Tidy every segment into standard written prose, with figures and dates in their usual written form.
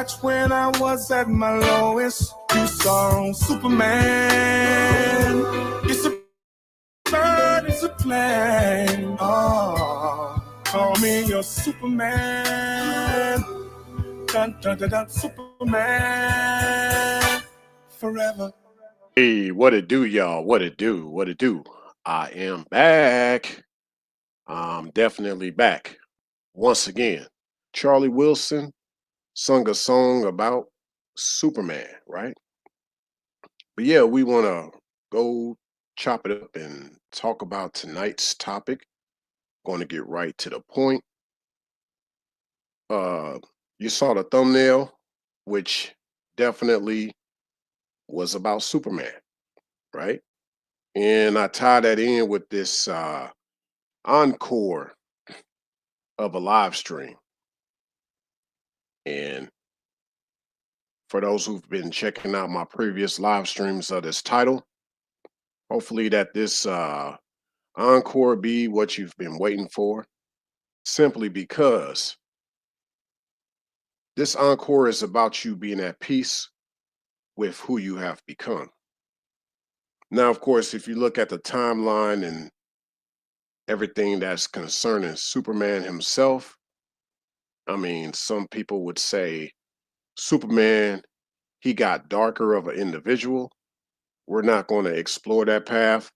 back when I was at my lowest. You saw Superman. It's a bird, it's a plane. Oh, call me your Superman. Dun, dun, dun, dun, Superman. Forever. Hey, what it do, y'all? What it do? What it do? I am back. I'm definitely back. Once again, Charlie Wilson sung a song about Superman, right? But yeah, we want to go chop it up and talk about tonight's topic. Going to get right to the point. Uh, you saw the thumbnail, which definitely was about Superman, right? And I tie that in with this encore of a live stream. And for those who've been checking out my previous live streams of this title, hopefully that this encore be what you've been waiting for, simply because this encore is about you being at peace with who you have become. Now, of course, if you look at the timeline and everything that's concerning Superman himself, I mean, some people would say Superman, he got darker of an individual. We're not going to explore that path.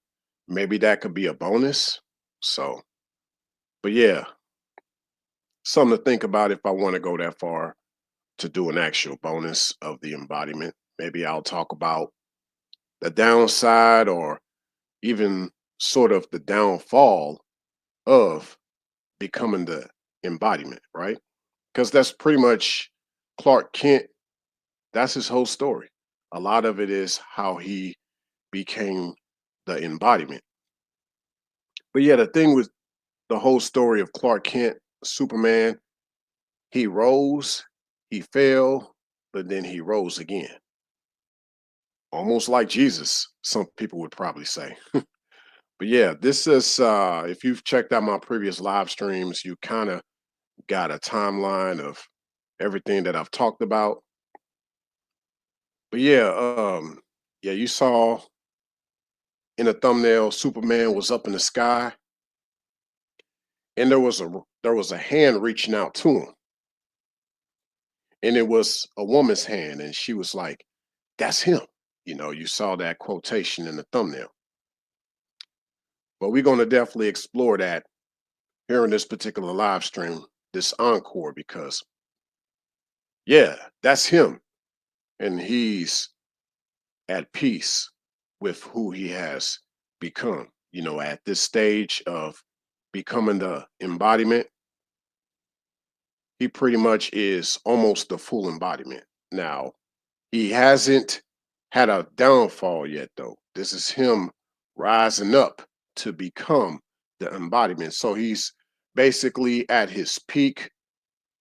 Maybe that could be a bonus. So, but yeah, something to think about if I want to go that far to do an actual bonus of the embodiment. Maybe I'll talk about the downside or even sort of the downfall of becoming the embodiment, right? Because that's pretty much Clark Kent. That's his whole story. A lot of it is how he became the embodiment. But yeah, the thing with the whole story of Clark Kent, Superman, he rose, he fell, but then he rose again. Almost like Jesus, some people would probably say. But yeah, this is if you've checked out my previous live streams, you kind of got a timeline of everything that I've talked about. But yeah, yeah, you saw in the thumbnail Superman was up in the sky and there was a hand reaching out to him. And it was a woman's hand and she was like, "That's him." You saw that quotation in the thumbnail. But we're going to definitely explore that here in this particular live stream, this encore, because yeah, that's him. And he's at peace with who he has become. At this stage of becoming the embodiment, he pretty much is almost the full embodiment. Now, he hasn't had a downfall yet, though. This is him rising up to become the embodiment. So he's basically at his peak,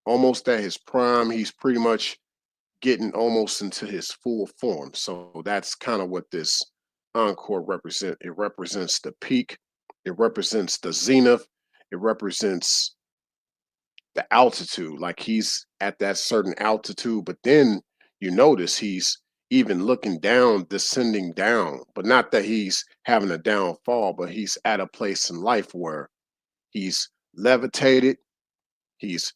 almost at his prime. He's pretty much getting almost into his full form. So that's kind of what this encore represents. It represents the peak, it represents the zenith, it represents the altitude. Like he's at that certain altitude, but then you notice he's even looking down, descending down, but not that he's having a downfall, but he's at a place in life where he's levitated, he's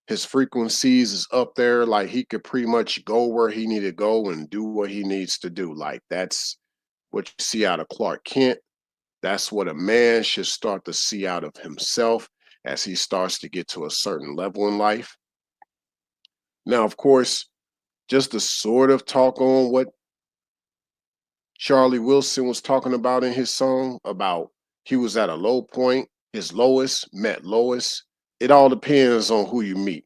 his frequencies is up there, like he could pretty much go where he need to go and do what he needs to do. Like that's what you see out of Clark Kent. That's what a man should start to see out of himself as he starts to get to a certain level in life. Now, of course, just to sort of talk on what Charlie Wilson was talking about in his song about he was at a low point, his lowest met Lois. It all depends on who you meet.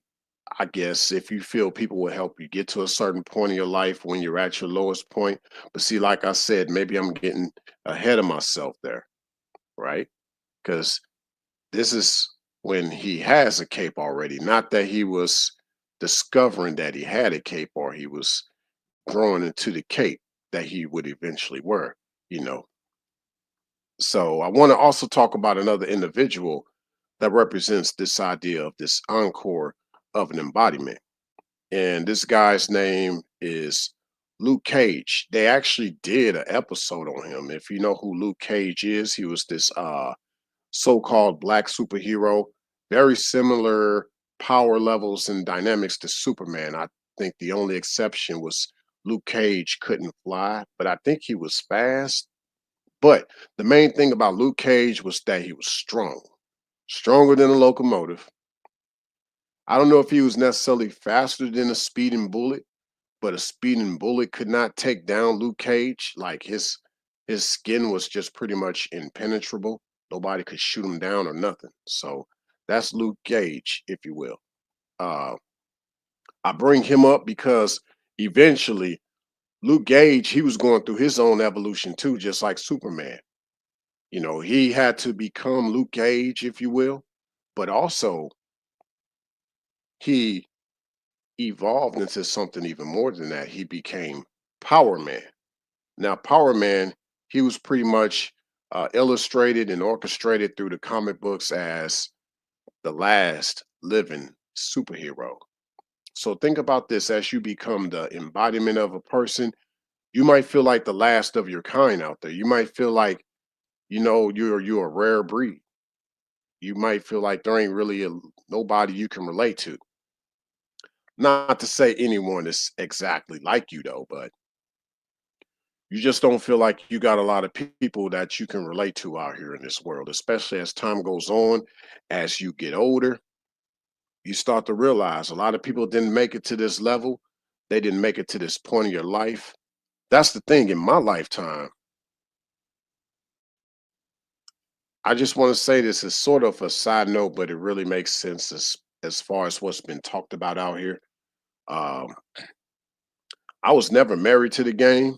I guess if you feel people will help you get to a certain point in your life when you're at your lowest point. But see, like I said, maybe I'm getting ahead of myself there, right? Because this is when he has a cape already, not that he was discovering that he had a cape or he was growing into the cape that he would eventually wear, you know. So I want to also talk about another individual that represents this idea of this encore of an embodiment. and this guy's name is Luke Cage. They actually did an episode on him. If you know who Luke Cage is, he was this so-called black superhero, very similar power levels and dynamics to Superman. I think the only exception was Luke Cage couldn't fly, but I think he was fast. But the main thing about Luke Cage was that he was strong, stronger than a locomotive. I don't know if he was necessarily faster than a speeding bullet, but a speeding bullet could not take down Luke Cage. Like his skin was just pretty much impenetrable. Nobody could shoot him down or nothing. So that's Luke Cage, if you will. Uh, I bring him up because eventually Luke Cage, he was going through his own evolution too, just like Superman. You know, he had to become Luke Cage, if you will, but also he evolved into something even more than that. He became Power Man. Now, Power Man, he was pretty much illustrated and orchestrated through the comic books as the last living superhero. So think about this: as you become the embodiment of a person, you might feel like the last of your kind out there. You might feel like, you know, you're a rare breed. You might feel like there ain't really nobody you can relate to. Not to say anyone is exactly like you though, but you just don't feel like you got a lot of people that you can relate to out here in this world, especially as time goes on, as you get older, you start to realize a lot of people didn't make it to this level. They didn't make it to this point in your life. That's the thing in my lifetime. I just want to say this is sort of a side note, but it really makes sense as far as what's been talked about out here. Um, I was never married to the game.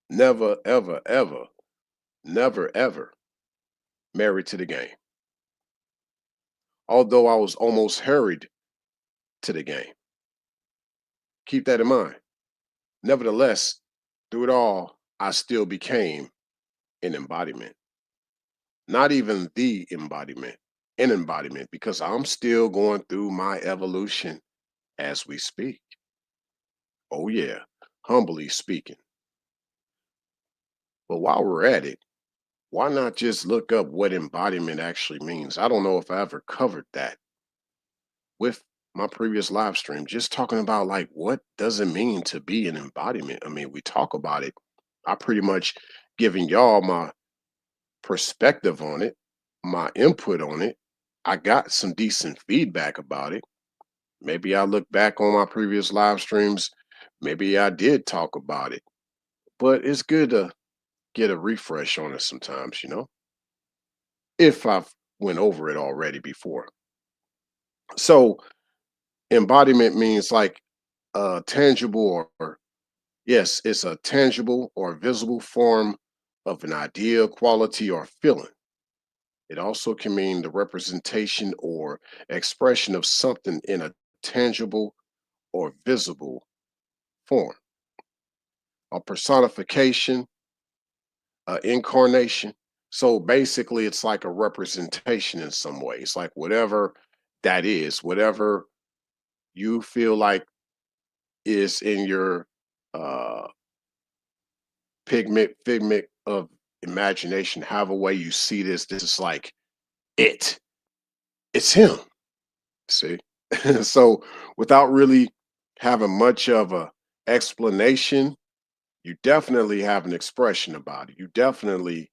Never, ever, ever, never, ever married to the game. Although I was almost hurried to the game. Keep that in mind. Nevertheless, through it all, I still became an embodiment. Not even the embodiment, an embodiment, because I'm still going through my evolution as we speak. Oh, yeah, humbly speaking. But while we're at it, why not just look up what embodiment actually means? I don't know if I ever covered that with my previous live stream, just talking about like what does it mean to be an embodiment. I mean, we talk about it. I pretty much giving y'all my perspective on it, my input on it. I got some decent feedback about it. Maybe I look back on my previous live streams. Maybe I did talk about it, but it's good to get a refresh on it sometimes, you know, if I've went over it already before. So embodiment means like tangible or yes, it's a tangible or visible form of an idea, quality, or feeling. It also can mean the representation or expression of something in a tangible or visible form. A personification, incarnation. So basically, it's like a representation in some way. It's like whatever that is, whatever you feel like is in your uh, figment of imagination, however way you see this is like it. It's him. See? So without really having much of a explanation, you definitely have an expression about it. You definitely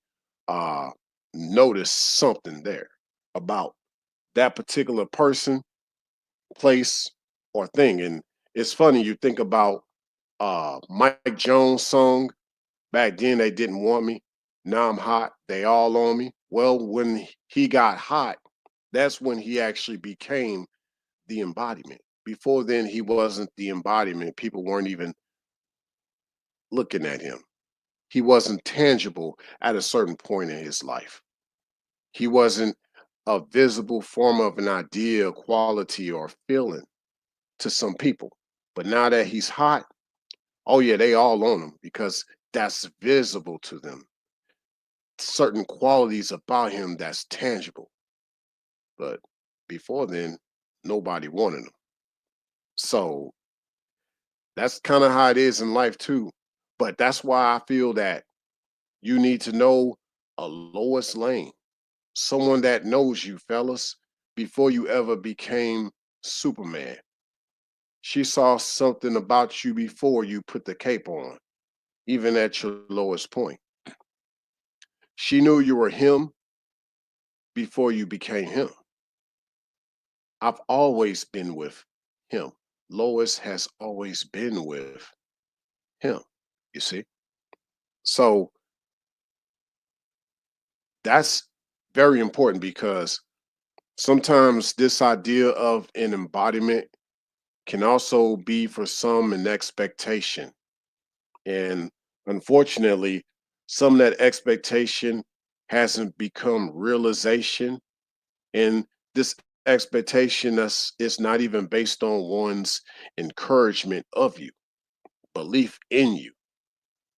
uh notice something there about that particular person, place, or thing. And it's funny, you think about Mike Jones' song, back then they didn't want me. Now I'm hot, they all on me. Well, when he got hot, that's when he actually became the embodiment. Before then, he wasn't the embodiment. People weren't even looking at him. He wasn't tangible at a certain point in his life. He wasn't a visible form of an idea, quality, or feeling to some people. But now that he's hot, oh yeah, they all on him because that's visible to them. Certain qualities about him that's tangible. But before then, nobody wanted him. So that's kind of how it is in life too. But that's why I feel that you need to know a Lois Lane, someone that knows you, fellas, before you ever became Superman. She saw something about you before you put the cape on, even at your lowest point. She knew you were him before you became him. I've always been with him. Lois has always been with him, you see? So that's very important because sometimes this idea of an embodiment can also be for some an expectation. And unfortunately, some of that expectation hasn't become realization. And this expectation is not even based on one's encouragement of you, belief in you.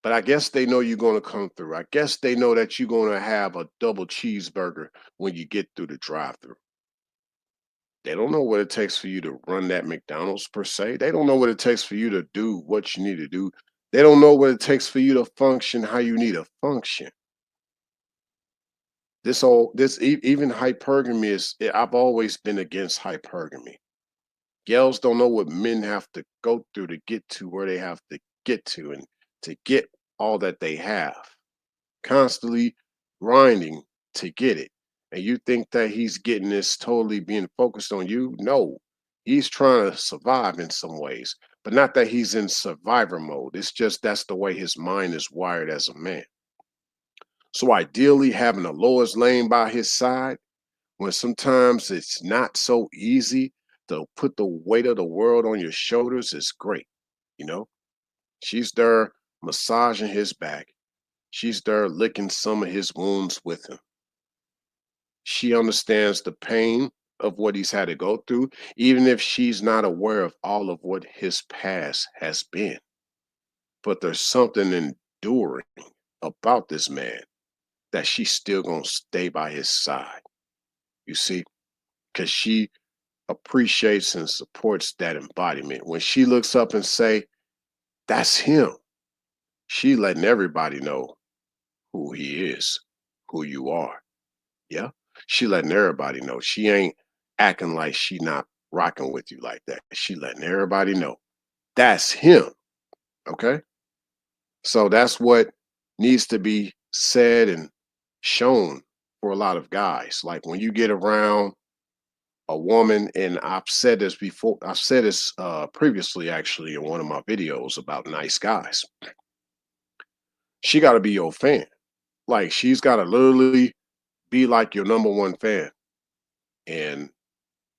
But I guess they know you're going to come through. I guess they know that you're going to have a double cheeseburger when you get through the drive through. They don't know what it takes for you to run that McDonald's per se. They don't know what it takes for you to do what you need to do. They don't know what it takes for you to function how you need to function. Even hypergamy I've always been against hypergamy. Girls don't know what men have to go through to get to where they have to get to and to get all that they have. Constantly grinding to get it. And you think that he's getting this totally being focused on you? No, he's trying to survive in some ways, but not that he's in survivor mode. It's just that's the way his mind is wired as a man. So ideally, having a Lois Lane by his side when sometimes it's not so easy to put the weight of the world on your shoulders is great. You know, she's there massaging his back. She's there licking some of his wounds with him. She understands the pain of what he's had to go through, even if she's not aware of all of what his past has been. But there's something enduring about this man that she's still gonna stay by his side. You see, because she appreciates and supports that embodiment. When she looks up and say, "That's him," she letting everybody know who he is, who you are. Yeah. She letting everybody know. She ain't acting like she not rocking with you like that. She letting everybody know. That's him. Okay. So that's what needs to be said and shown for a lot of guys. Like when you get around a woman, and I've said this before, I've said this previously actually in one of my videos about nice guys. She got to be your fan. Like she's got to literally be like your number one fan. And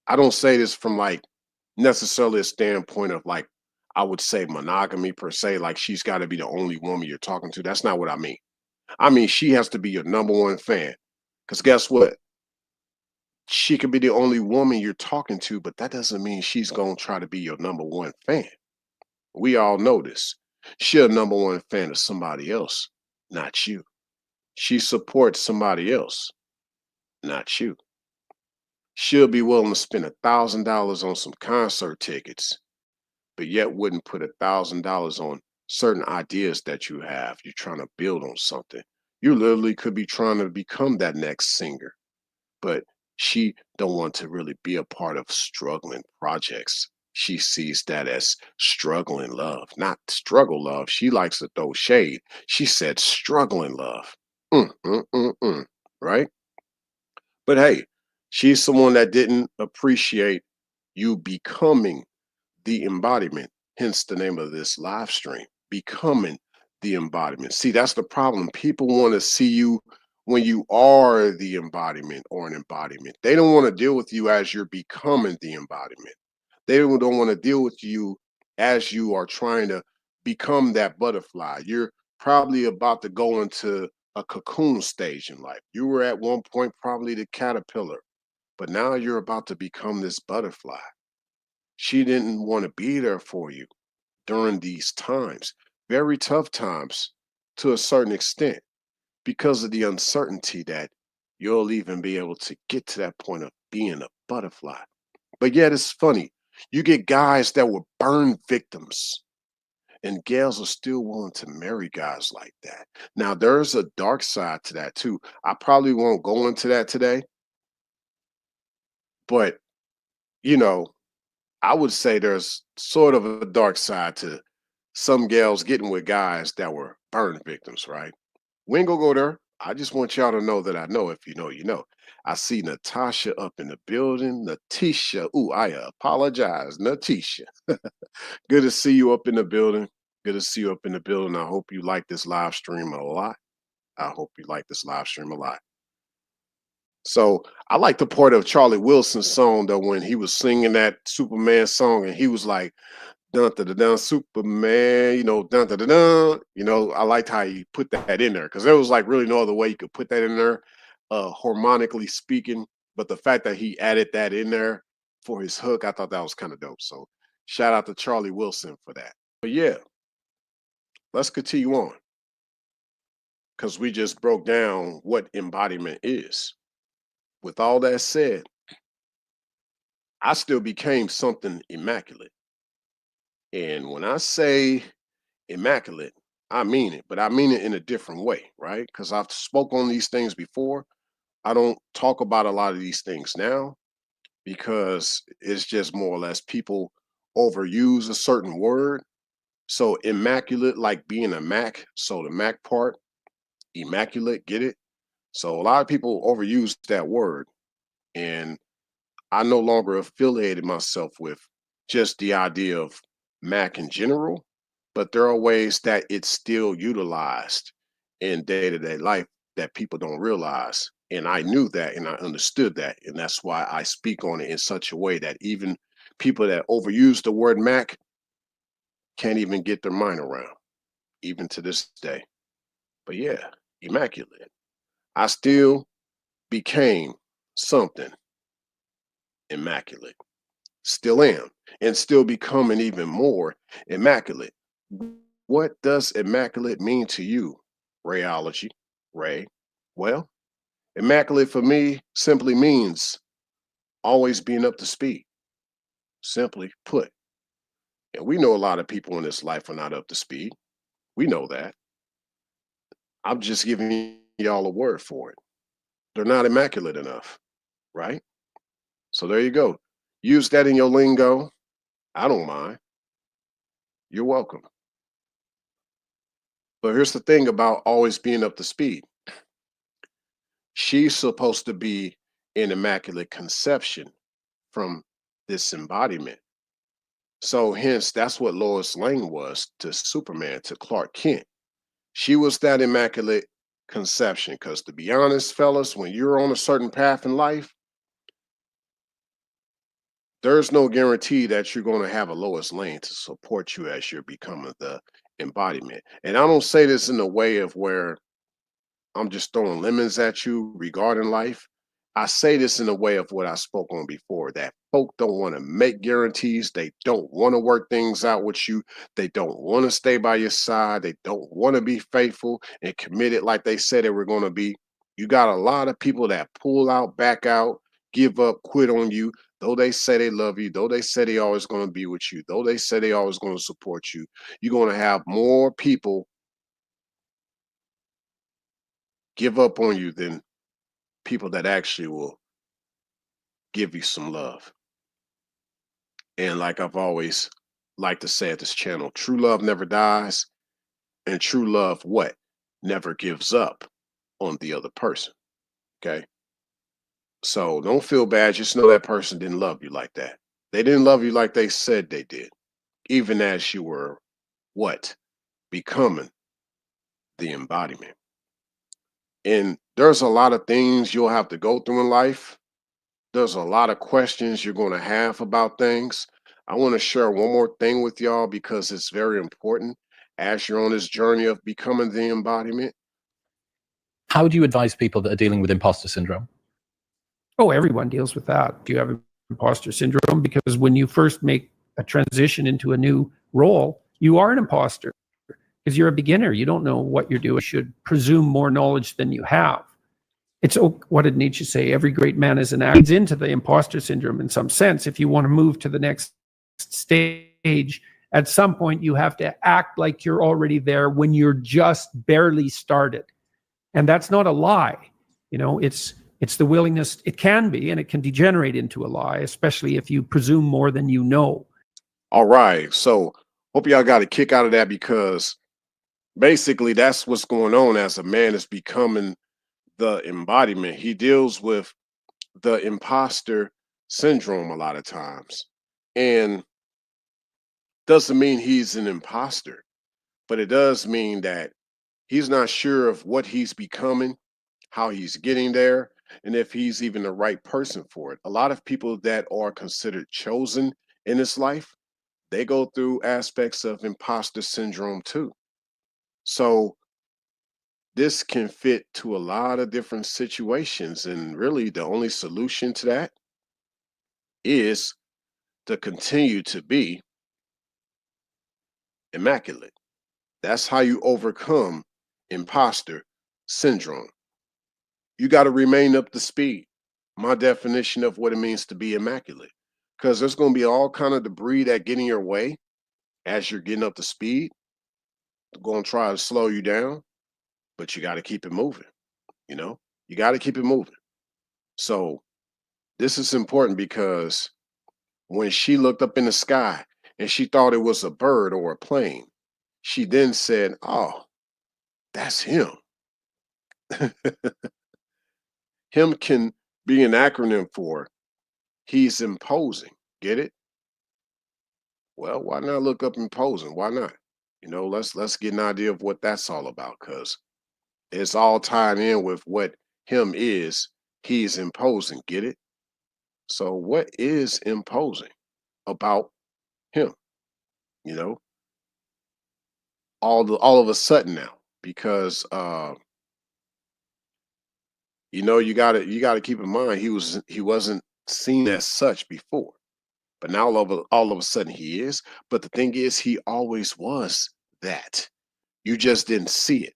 I don't say this from like necessarily a standpoint of like I would say monogamy per se, like she's got to be the only woman you're talking to. That's not what I mean. I mean she has to be your number one fan. Because guess what? She could be the only woman you're talking to, but that doesn't mean she's gonna try to be your number one fan. We all know this. She's a number one fan of somebody else, not you. She supports somebody else, not you. She'll be willing to spend $1,000 on some concert tickets but yet wouldn't put $1,000 on certain ideas that you have. You're trying to build on something. You literally could be trying to become that next singer, but she don't want to really be a part of struggling projects. She sees that as struggling love, not struggle love. She likes to throw shade. She said struggling love. Right? But hey, she's someone that didn't appreciate you becoming the embodiment, hence the name of this live stream, becoming the embodiment. See, that's the problem. People want to see you when you are the embodiment or an embodiment. They don't want to deal with you as you're becoming the embodiment. They don't want to deal with you as you are trying to become that butterfly. You're probably about to go into a cocoon stage in life. You were at one point probably the caterpillar, but now you're about to become this butterfly. She didn't want to be there for you during these times, very tough times to a certain extent, because of the uncertainty that you'll even be able to get to that point of being a butterfly. But yet it's funny. You get guys that were burn victims, and gals are still willing to marry guys like that. Now, there's a dark side to that too. I probably won't go into that today, but you know, I would say there's sort of a dark side to some gals getting with guys that were burn victims, right? We ain't gonna go there. I just want y'all to know that I know. If you know, you know. I see Natasha up in the building. Natisha. Ooh, I apologize. Natisha. Good to see you up in the building. Good to see you up in the building. I hope you like this live stream a lot. I hope you like this live stream a lot. So I like the part of Charlie Wilson's song though, when he was singing that Superman song and he was like, dun dun dun, dun Superman, you know, dun dun dun dun. You know, I liked how he put that in there because there was like really no other way you could put that in there, harmonically speaking. But the fact that he added that in there for his hook, I thought that was kind of dope. So shout out to Charlie Wilson for that. But yeah, let's continue on because we just broke down what embodiment is. With all that said, I still became something immaculate. And when I say immaculate, I mean it, but I mean it in a different way, right? Because I've spoke on these things before. I don't talk about a lot of these things now because it's just more or less people overuse a certain word. So immaculate, like being a Mac. So the Mac part, immaculate, get it? So a lot of people overuse that word. And I no longer affiliated myself with just the idea of Mac in general, but there are ways that it's still utilized in day-to-day life that people don't realize. And I knew that and I understood that. And that's why I speak on it in such a way that even people that overuse the word Mac can't even get their mind around, even to this day. But yeah, immaculate. I still became something immaculate. Still am, and still becoming even more immaculate. What does immaculate mean to you, Rayology? Ray? Well, immaculate for me simply means always being up to speed, simply put. And we know a lot of people in this life are not up to speed. We know that. I'm just giving y'all a word for it. They're not immaculate enough, right? So there you go. Use that in your lingo. I don't mind. You're welcome. But here's the thing about always being up to speed. She's supposed to be in immaculate conception from this embodiment. So hence that's what Lois Lane was to Superman, to Clark Kent. She was that immaculate conception. Because to be honest, fellas, when you're on a certain path in life, there's no guarantee that you're going to have a Lois Lane to support you as you're becoming the embodiment. And I don't say this in a way of where I'm just throwing lemons at you regarding life. I say this in a way of what I spoke on before, that folk don't want to make guarantees. They don't want to work things out with you. They don't want to stay by your side. They don't want to be faithful and committed like they said they were going to be. You got a lot of people that pull out, back out, give up, quit on you. Though they say they love you, though they say they always going to be with you, though they say they always going to support you, you're going to have more people give up on you than people that actually will give you some love. And like I've always liked to say at this channel, true love never dies, and true love what? Never gives up on the other person. Okay. So don't feel bad. Just know that person didn't love you like that. They didn't love you like they said they did, even as you were what? Becoming the embodiment. And there's a lot of things you'll have to go through in life. There's a lot of questions you're going to have about things. I want to share one more thing with y'all because it's very important as you're on this journey of becoming the embodiment. How do you advise people that are dealing with imposter syndrome? Oh, everyone deals with that. Do you have imposter syndrome? Because when you first make a transition into a new role, you are an imposter because you're a beginner. You don't know what you're doing. You should presume more knowledge than you have. It's, what did Nietzsche say? Every great man is an actor. It's into the imposter syndrome in some sense if you want to move to the next stage, at some point you have to act like you're already there when you're just barely started. And that's not a lie. You know, it's the willingness. It can be, and it can degenerate into a lie, especially if you presume more than you know. All right. So hope y'all got a kick out of that, because basically that's what's going on as a man is becoming the embodiment. He deals with the imposter syndrome a lot of times. And doesn't mean he's an imposter, but it does mean that he's not sure of what he's becoming, how he's getting there, and if he's even the right person for it. A lot of people that are considered chosen in this life, they go through aspects of imposter syndrome too. So this can fit to a lot of different situations. And really, the only solution to that is to continue to be immaculate. That's how you overcome imposter syndrome. You got to remain up to speed. My definition of what it means to be immaculate, because there's going to be all kind of debris that get in your way as you're getting up to speed. They're going to try to slow you down, but you got to keep it moving. You know, you got to keep it moving. So this is important, because when she looked up in the sky and she thought it was a bird or a plane, she then said, "Oh, that's him." Him can be an acronym for he's imposing. Get it? Well, why not look up imposing? Why not? You know, let's get an idea of what that's all about, because it's all tied in with what him is. He's imposing. Get it? So what is imposing about him? You know, all of a sudden now, because you know, you gotta keep in mind he wasn't seen as such before. But now all of a sudden he is. But the thing is, he always was that. You just didn't see it.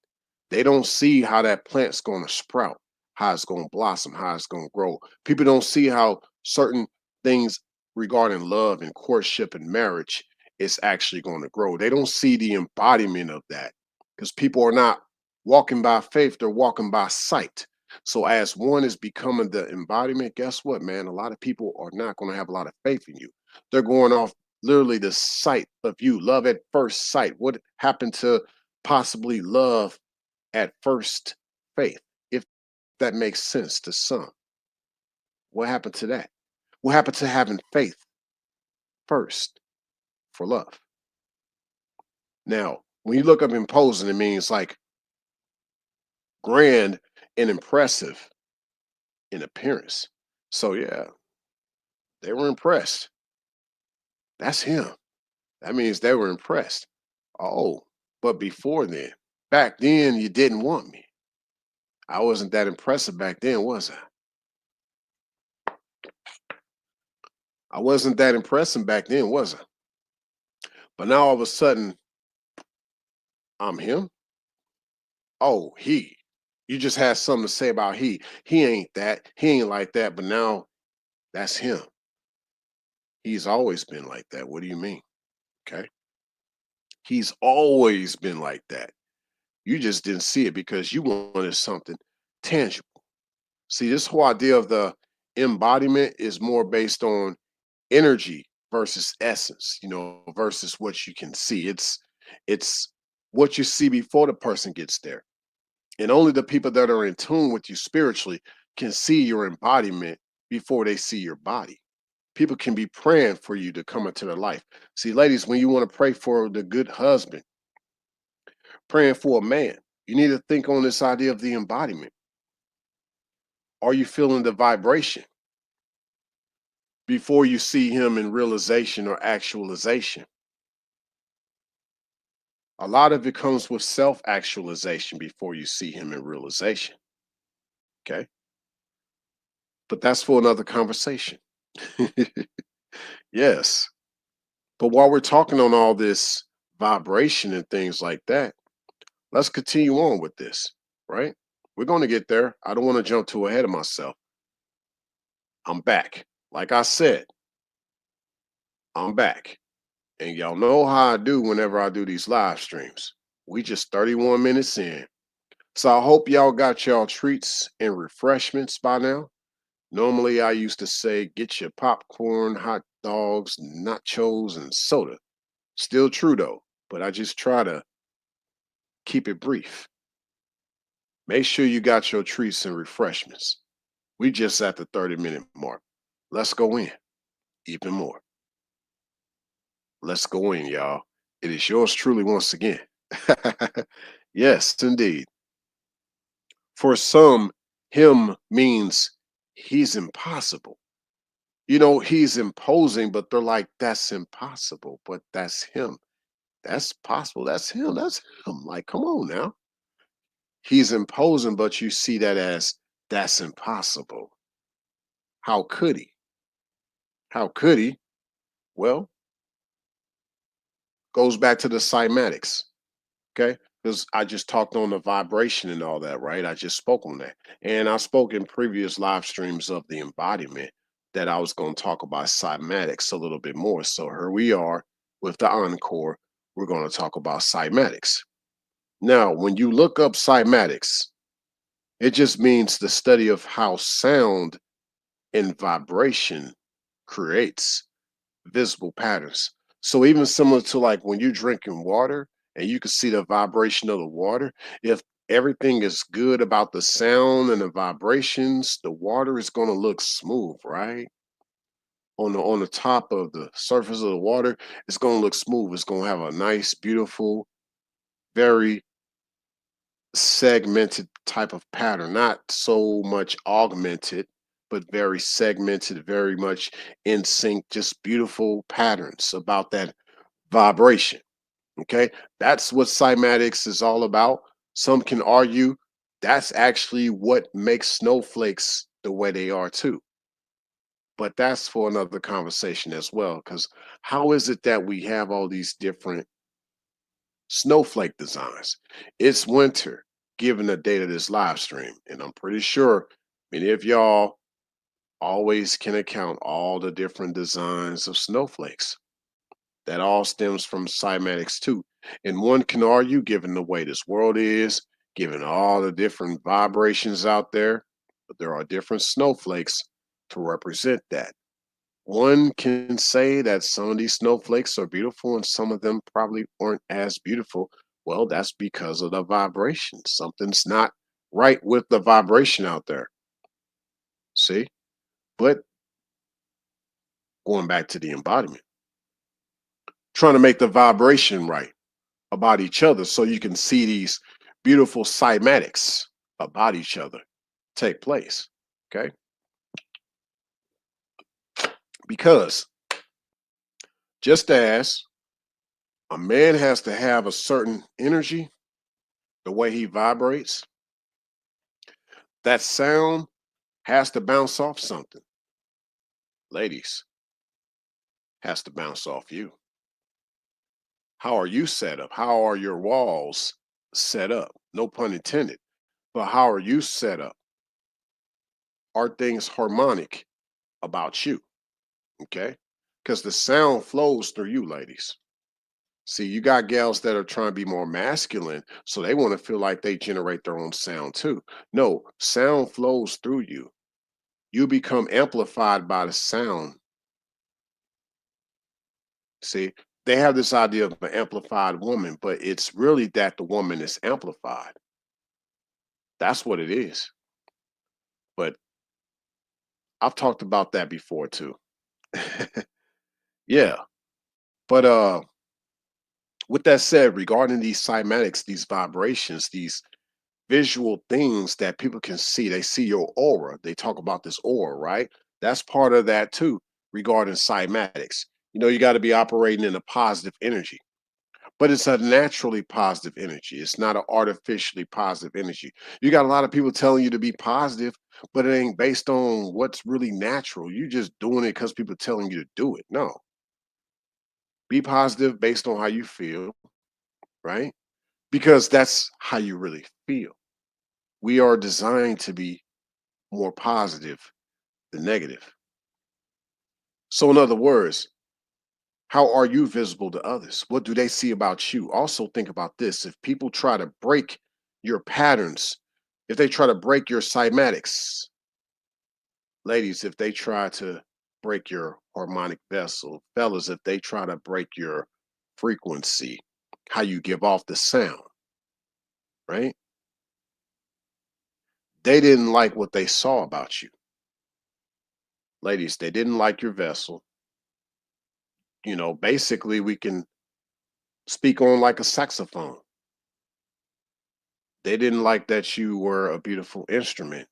They don't see how that plant's going to sprout, how it's going to blossom, how it's going to grow. People don't see how certain things regarding love and courtship and marriage is actually going to grow. They don't see the embodiment of that, because people are not walking by faith, they're walking by sight. So as one is becoming the embodiment, guess what, man? A lot of people are not going to have a lot of faith in you. They're going off literally the sight of you, love at first sight. What happened to possibly love at first faith, if that makes sense to some? What happened to that? What happened to having faith first for love? Now, when you look up imposing, it means like grand and impressive in appearance. So yeah, they were impressed. That's him. That means they were impressed. Oh, but before then, back then, you didn't want me. I wasn't that impressive back then, was I? I wasn't that impressive back then, was I? But now all of a sudden, I'm him. Oh, he. You just had something to say about he. He ain't that. He ain't like that. But now that's him. He's always been like that. What do you mean? Okay. He's always been like that. You just didn't see it because you wanted something tangible. See, this whole idea of the embodiment is more based on energy versus essence, you know, versus what you can see. It's what you see before the person gets there. And only the people that are in tune with you spiritually can see your embodiment before they see your body. People can be praying for you to come into their life. See, ladies, when you want to pray for the good husband, praying for a man, you need to think on this idea of the embodiment. Are you feeling the vibration before you see him in realization or actualization? A lot of it comes with self-actualization before you see him in realization. Okay. But that's for another conversation. Yes. But while we're talking on all this vibration and things like that, let's continue on with this, right? We're going to get there. I don't want to jump too ahead of myself. I'm back. Like I said, I'm back. And y'all know how I do whenever I do these live streams. We just 31 minutes in. So I hope y'all got y'all treats and refreshments by now. Normally I used to say get your popcorn, hot dogs, nachos, and soda. Still true though, but I just try to keep it brief. Make sure you got your treats and refreshments. We just at the 30-minute mark. Let's go in even more. Let's go in, y'all. It is yours truly once again. Yes, indeed. For some, him means he's impossible. You know, he's imposing, but they're like, that's impossible, but that's him. That's possible. That's him. That's him. Like, come on now. He's imposing, but you see that as that's impossible. How could he? How could he? Well, goes back to the cymatics. Okay. Because I just talked on the vibration and all that, right? I just spoke on that. And I spoke in previous live streams of the embodiment that I was going to talk about cymatics a little bit more. So here we are with the encore. We're going to talk about cymatics. Now, when you look up cymatics, it just means the study of how sound and vibration creates visible patterns. So even similar to like when you're drinking water and you can see the vibration of the water, if everything is good about the sound and the vibrations, the water is going to look smooth, right? On the top of the surface of the water, it's going to look smooth. It's going to have a nice, beautiful, very segmented type of pattern, not so much augmented, but very segmented, very much in sync, just beautiful patterns about that vibration. Okay, that's what cymatics is all about. Some can argue that's actually what makes snowflakes the way they are too. But that's for another conversation as well, because how is it that we have all these different snowflake designs? It's winter, given the date of this live stream, and I'm pretty sure many of y'all always can account all the different designs of snowflakes. That all stems from cymatics too. And one can argue, given the way this world is, given all the different vibrations out there, but there are different snowflakes to represent that. One can say that some of these snowflakes are beautiful and some of them probably aren't as beautiful. Well, that's because of the vibration. Something's not right with the vibration out there. See? But going back to the embodiment, trying to make the vibration right about each other so you can see these beautiful cymatics about each other take place. Okay. Because just as a man has to have a certain energy, the way he vibrates, that sound has to bounce off something. Ladies, has to bounce off you. How are you set up? How are your walls set up? No pun intended. But how are you set up? Are things harmonic about you? Okay. Because the sound flows through you, ladies. See, you got gals that are trying to be more masculine, so they want to feel like they generate their own sound too. No, sound flows through you. You become amplified by the sound. See, they have this idea of an amplified woman, but it's really that the woman is amplified. That's what it is. But I've talked about that before too. Yeah. But with that said, regarding these cymatics, these vibrations, these visual things that people can see, they see your aura. They talk about this aura, right? That's part of that too, regarding cymatics. You know, you got to be operating in a positive energy, but it's a naturally positive energy. It's not an artificially positive energy. You got a lot of people telling you to be positive, but it ain't based on what's really natural. You just doing it because people telling you to do it. No, be positive based on how you feel, right? Because that's how you really feel. We are designed to be more positive than negative. So, in other words, How are you visible to others? What do they see about you? Also think about this. If people try to break your patterns, if they try to break your cymatics, ladies, if they try to break your harmonic vessel, fellas, if they try to break your frequency, how you give off the sound, right? They didn't like what they saw about you. Ladies, they didn't like your vessel. You know, basically, we can speak on like a saxophone. They didn't like that you were a beautiful instrument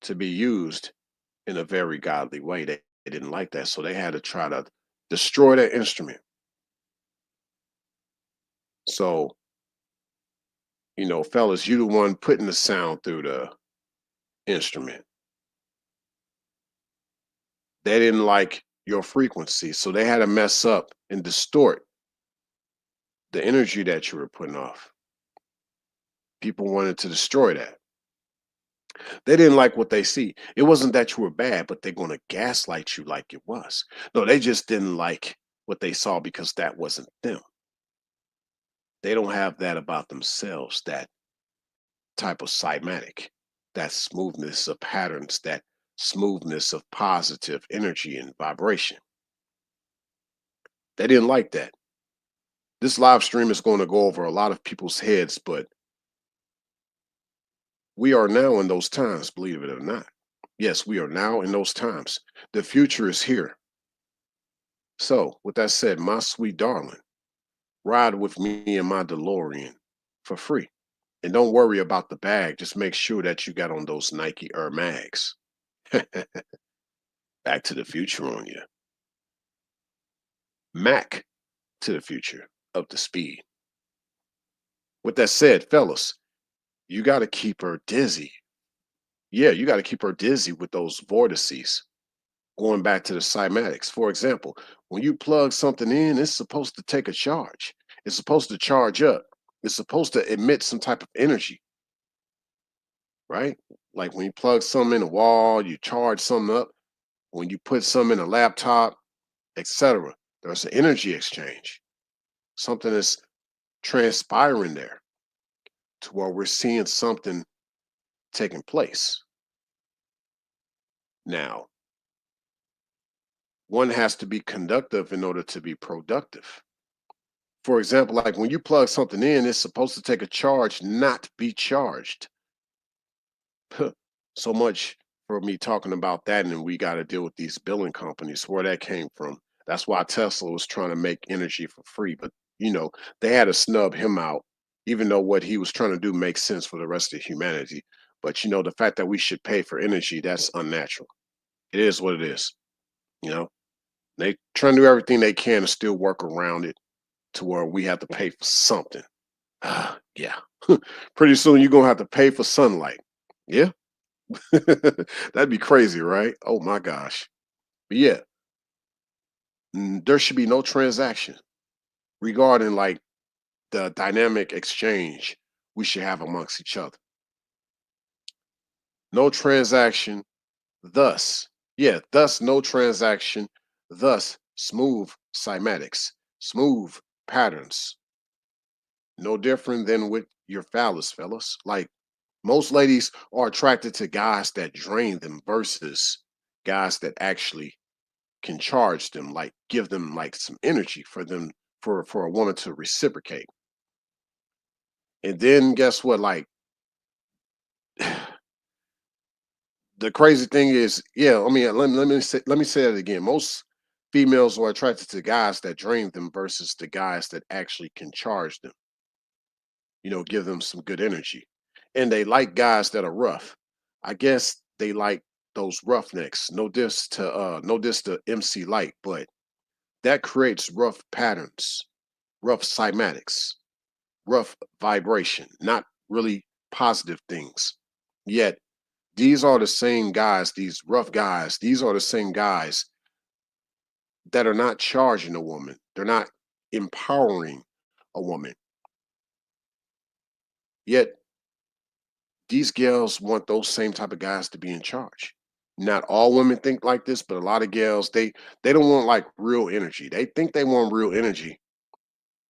to be used in a very godly way. They didn't like that. So they had to try to destroy that instrument. So, you know, fellas, you the one putting the sound through the instrument. They didn't like your frequency. So they had to mess up and distort the energy that you were putting off. People wanted to destroy that. They didn't like what they see. It wasn't that you were bad, but they're going to gaslight you like it was. No, they just didn't like what they saw because that wasn't them. They don't have that about themselves, that type of cymatic, that smoothness of patterns, that smoothness of positive energy and vibration. They didn't like that. This live stream is going to go over a lot of people's heads, but we are now in those times, believe it or not. Yes, we are now in those times. The future is here. So, with that said, my sweet darling, ride with me in my DeLorean for free. And don't worry about the bag. Just make sure that you got on those Nike Air Mags. Back to the future on you. Mac to the future of the speed. With that said, fellas, you got to keep her dizzy. Yeah, you got to keep her dizzy with those vortices. Going back to the cymatics. For example, when you plug something in, it's supposed to take a charge. It's supposed to charge up. It's supposed to emit some type of energy, right? Like when you plug something in a wall, you charge something up. When you put something in a laptop, etc., there's an energy exchange. Something is transpiring there to where we're seeing something taking place. Now, one has to be conductive in order to be productive. For example, like when you plug something in, it's supposed to take a charge, not be charged. So much for me talking about that, and then we got to deal with these billing companies, where that came from. That's why Tesla was trying to make energy for free, but you know, they had to snub him out, even though what he was trying to do makes sense for the rest of humanity. But you know, the fact that we should pay for energy, that's unnatural. It is what it is. You know, they trying to do everything they can to still work around it to where we have to pay for something. Yeah. Pretty soon you're gonna have to pay for sunlight. Yeah. That'd be crazy, right? Oh my gosh. But yeah, there should be no transaction regarding like the dynamic exchange we should have amongst each other. No transaction, thus, yeah, thus no transaction, thus smooth cymatics, smooth patterns. No different than with your phallus, fellas. Like most ladies are attracted to guys that drain them versus guys that actually can charge them, like give them like some energy for them, for a woman to reciprocate. And then guess what? Like the crazy thing is, yeah, I mean, let me say that again. Most females are attracted to guys that drain them versus the guys that actually can charge them, you know, give them some good energy. And they like guys that are rough. I guess they like those roughnecks. No diss to MC Light, but that creates rough patterns, rough cymatics, rough vibration, not really positive things. Yet these are the same guys, these rough guys, these are the same guys that are not charging a woman. They're not empowering a woman. Yet these girls want those same type of guys to be in charge. Not all women think like this, but a lot of gals, they don't want like real energy. They think they want real energy.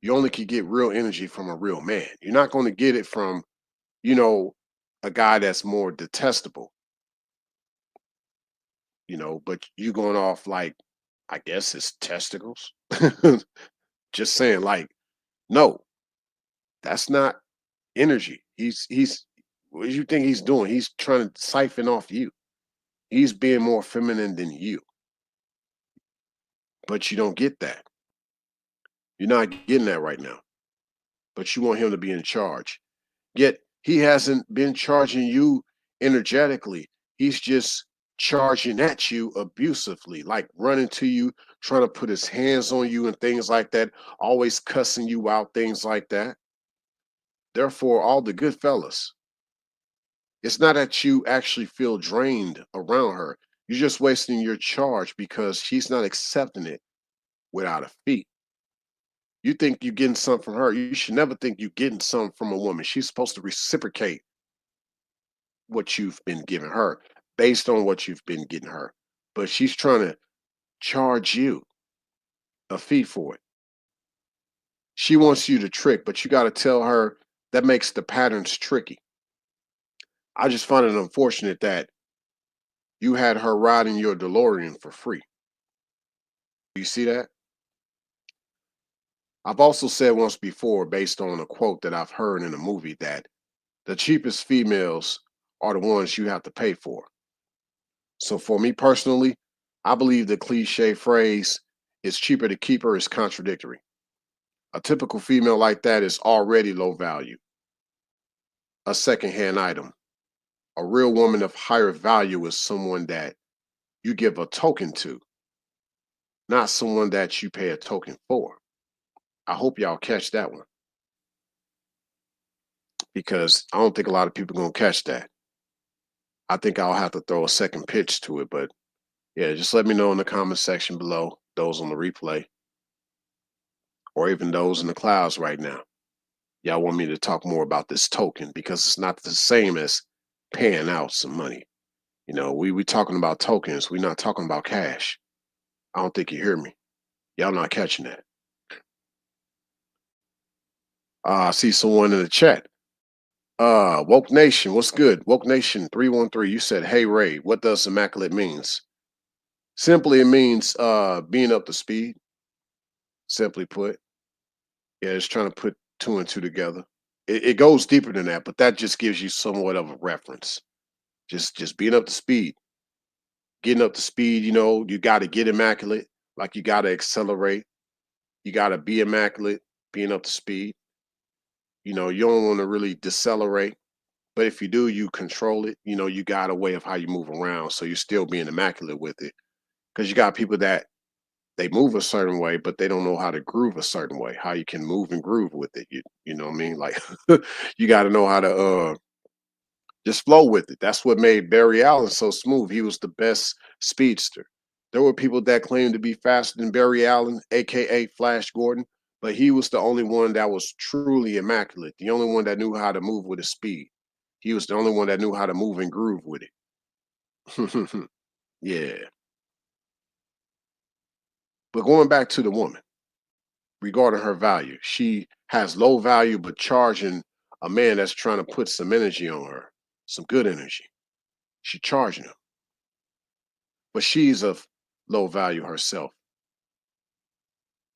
You only can get real energy from a real man. You're not going to get it from, you know, a guy that's more detestable, but you going off like, I guess his testicles. Just saying, like, no, that's not energy. He's what do you think he's doing? He's trying to siphon off you. He's being more feminine than you, but you don't get that. You're not getting that right now. But you want him to be in charge. Yet he hasn't been charging you energetically. He's just charging at you abusively, like running to you, trying to put his hands on you and things like that, always cussing you out, things like that. Therefore, all the good fellas, it's not that you actually feel drained around her. You're just wasting your charge because she's not accepting it without a fee. You think you're getting something from her. You should never think you're getting something from a woman. She's supposed to reciprocate what you've been giving her based on what you've been getting her. But she's trying to charge you a fee for it. She wants you to trick, but you got to tell her that makes the patterns tricky. I just find it unfortunate that you had her riding your DeLorean for free. You see that? I've also said once before, based on a quote that I've heard in a movie, that the cheapest females are the ones you have to pay for. So for me personally, I believe the cliche phrase, it's cheaper to keep her, is contradictory. A typical female like that is already low value, a secondhand item. A real woman of higher value is someone that you give a token to, not someone that you pay a token for. I hope y'all catch that one because I don't think a lot of people are going to catch that. I think I'll have to throw a second pitch to it, but yeah, just let me know in the comment section below, those on the replay, or even those in the clouds right now. Y'all want me to talk more about this token because it's not the same as paying out some money. We talking about tokens. We're not talking about cash. I don't think you hear me. Y'all not catching that. I see someone in the chat. Woke Nation, what's good? Woke Nation 313. You said, "Hey Ray, what does immaculate means?" Simply, it means being up to speed. Simply put, yeah, it's trying to put two and two together. It goes deeper than that, but that just gives you somewhat of a reference. Just being up to speed, getting up to speed. You got to get immaculate, like you got to accelerate. You got to be immaculate, being up to speed. You don't want to really decelerate, but if you do, you control it. You got a way of how you move around, so you're still being immaculate with it. Because you got people that they move a certain way, but they don't know how to groove a certain way. How you can move and groove with it. You know what I mean? Like you got to know how to just flow with it. That's what made Barry Allen so smooth. He was the best speedster. There were people that claimed to be faster than Barry Allen, aka Flash Gordon, but he was the only one that was truly immaculate. The only one that knew how to move with his speed. He was the only one that knew how to move and groove with it. Yeah. But going back to the woman, regarding her value, she has low value, but charging a man that's trying to put some energy on her, some good energy. She charging him, but she's of low value herself.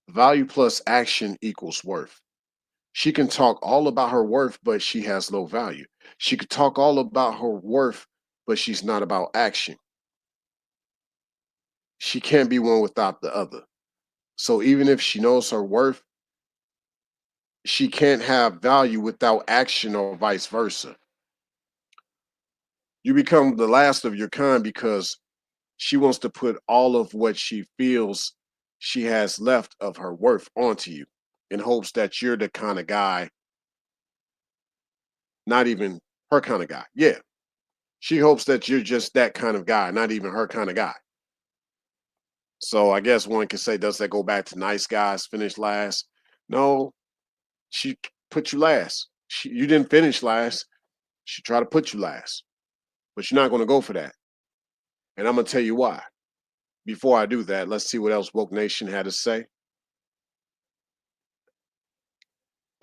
Value plus action equals worth. She can talk all about her worth, but she has low value. She could talk all about her worth, but she's not about action. She can't be one without the other. So even if she knows her worth, she can't have value without action or vice versa. You become the last of your kind because she wants to put all of what she feels she has left of her worth onto you in hopes that you're the kind of guy, not even her kind of guy. Yeah. She hopes that you're just that kind of guy, not even her kind of guy. So I guess one could say, does that go back to nice guys finish last? No, she put you last. You didn't finish last. She tried to put you last, but you're not going to go for that. And I'm going to tell you why. Before I do that, let's see what else Woke Nation had to say.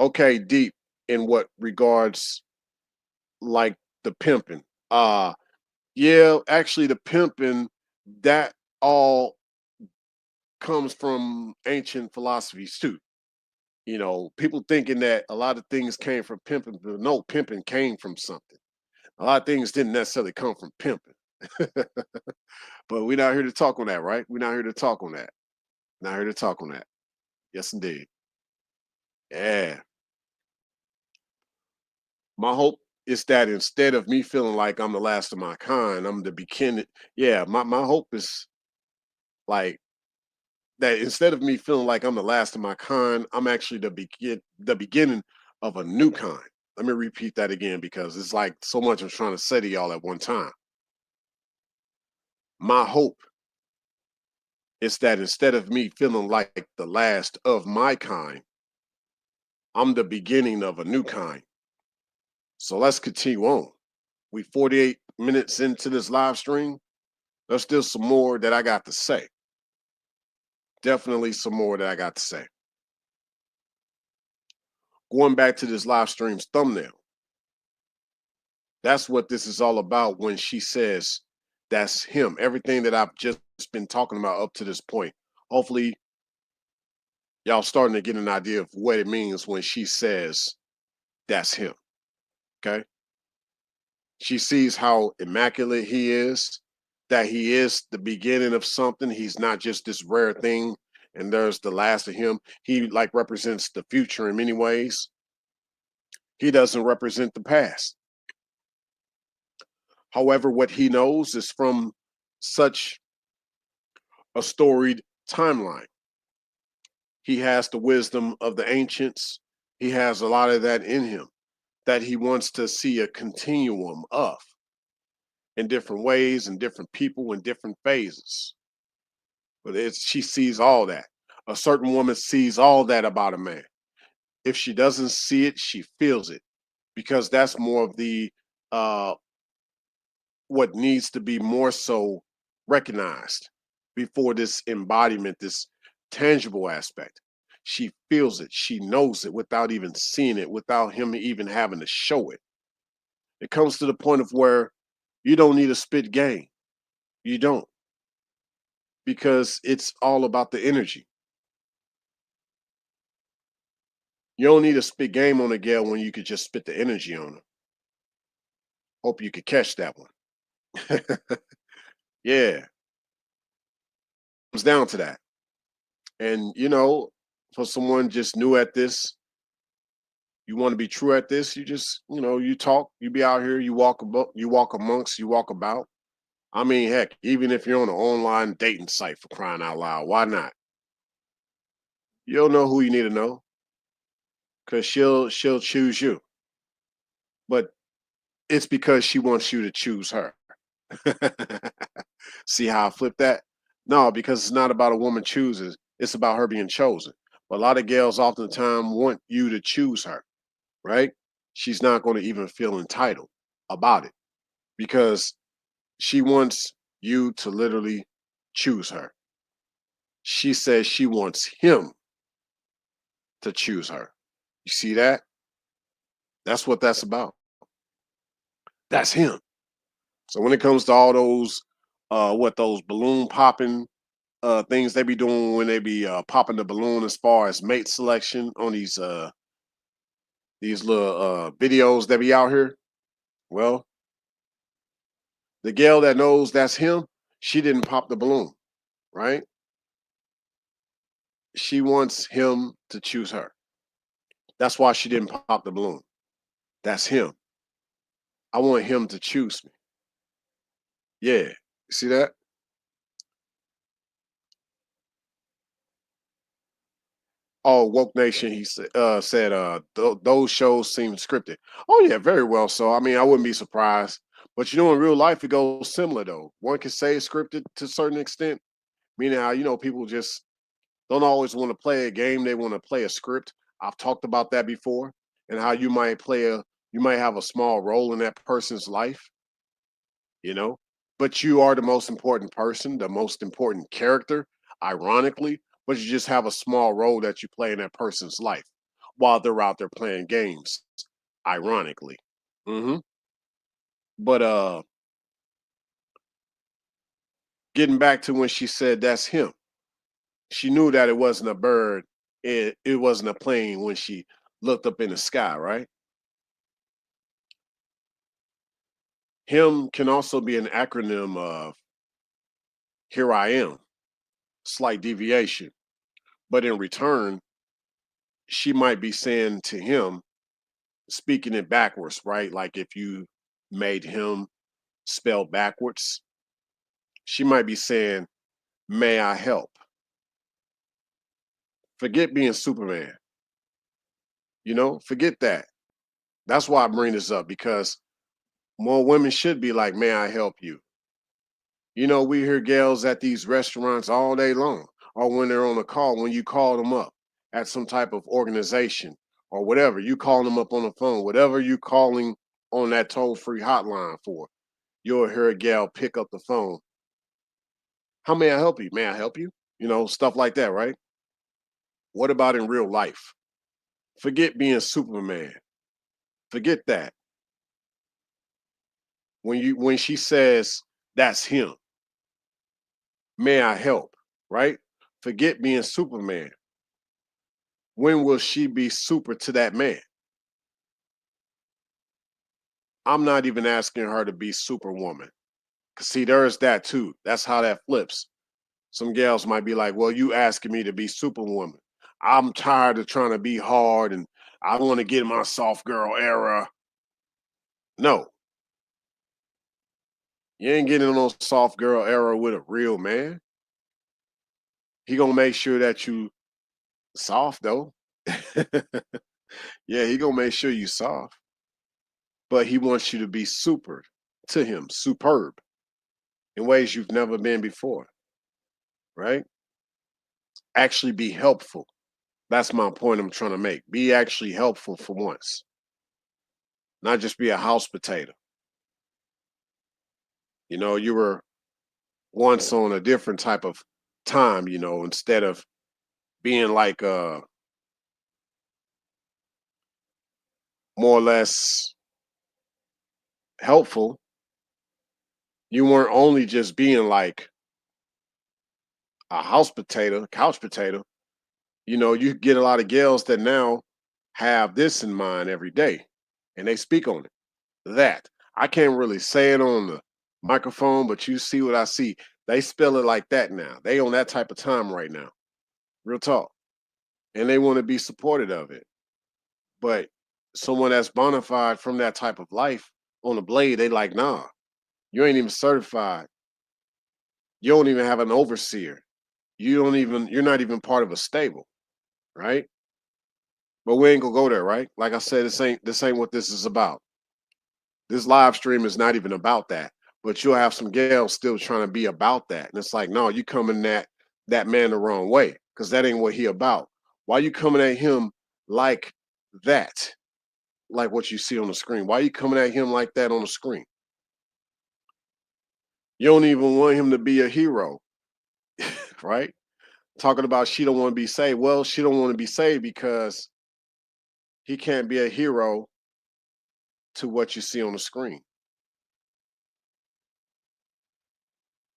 Okay, deep in what regards like the pimping. Yeah, actually the pimping, that all comes from ancient philosophies too. You know, people thinking that a lot of things came from pimping, but no, pimping came from something. A lot of things didn't necessarily come from pimping. But we're not here to talk on that, right? We're not here to talk on that. Not here to talk on that. Yes, indeed. Yeah. My hope is that instead of me feeling like I'm the last of my kind, I'm the beginning. Yeah, my hope is like that instead of me feeling like I'm the last of my kind, I'm actually the beginning of a new kind. Let me repeat that again because it's like so much I'm trying to say to y'all at one time. My hope is that instead of me feeling like the last of my kind, I'm the beginning of a new kind. So let's continue on. We 48 minutes into this live stream. There's still some more that I got to say. Definitely some more that I got to say. Going back to this live stream's thumbnail. That's what this is all about when she says that's him. Everything that I've just been talking about up to this point. Hopefully, y'all starting to get an idea of what it means when she says that's him. Okay. She sees how immaculate he is, that he is the beginning of something. He's not just this rare thing and there's the last of him. He like represents the future in many ways. He doesn't represent the past. However, what he knows is from such a storied timeline. He has the wisdom of the ancients. He has a lot of that in him that he wants to see a continuum of in different ways and different people in different phases. But she sees all that. A certain woman sees all that about a man. If she doesn't see it, she feels it because that's more of the what needs to be more so recognized before this embodiment, this tangible aspect. She feels it, she knows it without even seeing it, without him even having to show it. It comes to the point of where you don't need a spit game. You don't, because it's all about the energy. You don't need a spit game on a girl when you could just spit the energy on her. Hope you could catch that one. Yeah, comes down to that. And you know, for someone just new at this, you want to be true at this, you just, you know, you talk, you be out here, you walk about, you walk amongst, you walk about. I mean, heck, even if you're on an online dating site, for crying out loud, why not? You don't know who you need to know because she'll choose you. But it's because she wants you to choose her. See how I flip that? No, because it's not about a woman chooses, it's about her being chosen. But a lot of girls oftentimes want you to choose her, right? She's not going to even feel entitled about it because she wants you to literally choose her. She says she wants him to choose her. You see that? That's what that's about. That's him. So when it comes to all those what those balloon popping things they be doing when they be popping the balloon as far as mate selection on these little videos that be out here, well, the girl that knows that's him, she didn't pop the balloon, right? She wants him to choose her. That's why she didn't pop the balloon. That's him. I want him to choose me. Yeah. See that? Oh, Woke Nation, he said those shows seem scripted. Oh, yeah, very well so. I mean, I wouldn't be surprised. But you know, in real life, it goes similar, though. One can say it's scripted to a certain extent, meaning how, you know, people just don't always want to play a game. They want to play a script. I've talked about that before, and how you might have a small role in that person's life, you know. but you are the most important person, the most important character, ironically, but you just have a small role that you play in that person's life while they're out there playing games, ironically. hmm But getting back to when she said that's him, she knew that it wasn't a bird, it wasn't a plane when she looked up in the sky, right? Him can also be an acronym of here I am, slight deviation. But in return, she might be saying to him, speaking it backwards, right? Like if you made him spell backwards, she might be saying, may I help? Forget being Superman, forget that. That's why I bring this up because more women should be like, may I help you? We hear gals at these restaurants all day long, or when they're on a call, when you call them up at some type of organization or whatever, you call them up on the phone, whatever you calling on that toll-free hotline for, you'll hear a gal pick up the phone. How may I help you? May I help you? Stuff like that, right? What about in real life? Forget being Superman. Forget that. When she says that's him, may I help? Right? Forget being Superman. When will she be super to that man? I'm not even asking her to be Superwoman. Cause see, there's that too. That's how that flips. Some gals might be like, well, you asking me to be Superwoman. I'm tired of trying to be hard and I want to get in my soft girl era. No, you ain't getting in no soft girl era with a real man. He gonna make sure that you soft though. Yeah, he gonna make sure you soft. But he wants you to be super to him, superb in ways you've never been before, right? Actually be helpful. That's my point I'm trying to make. Be actually helpful for once, not just be a house potato. You were once on a different type of time, instead of being like more or less helpful, you weren't only just being like a house potato, couch potato. You get a lot of girls that now have this in mind every day and they speak on it. That I can't really say it on the microphone, but you see what I see. They spell it like that now. They on that type of time right now. Real talk. And they want to be supported of it. But someone that's bona fide from that type of life on the blade, they like, nah, you ain't even certified. You don't even have an overseer. You're not even part of a stable, right? But we ain't gonna go there, right? Like I said, this ain't what this is about. This live stream is not even about that. But you'll have some gals still trying to be about that. And it's like, no, you coming at that man the wrong way, because that ain't what he about. Why you coming at him like that? Like what you see on the screen. Why you coming at him like that on the screen? You don't even want him to be a hero, right? Talking about she don't want to be saved. Well, she don't want to be saved because he can't be a hero to what you see on the screen,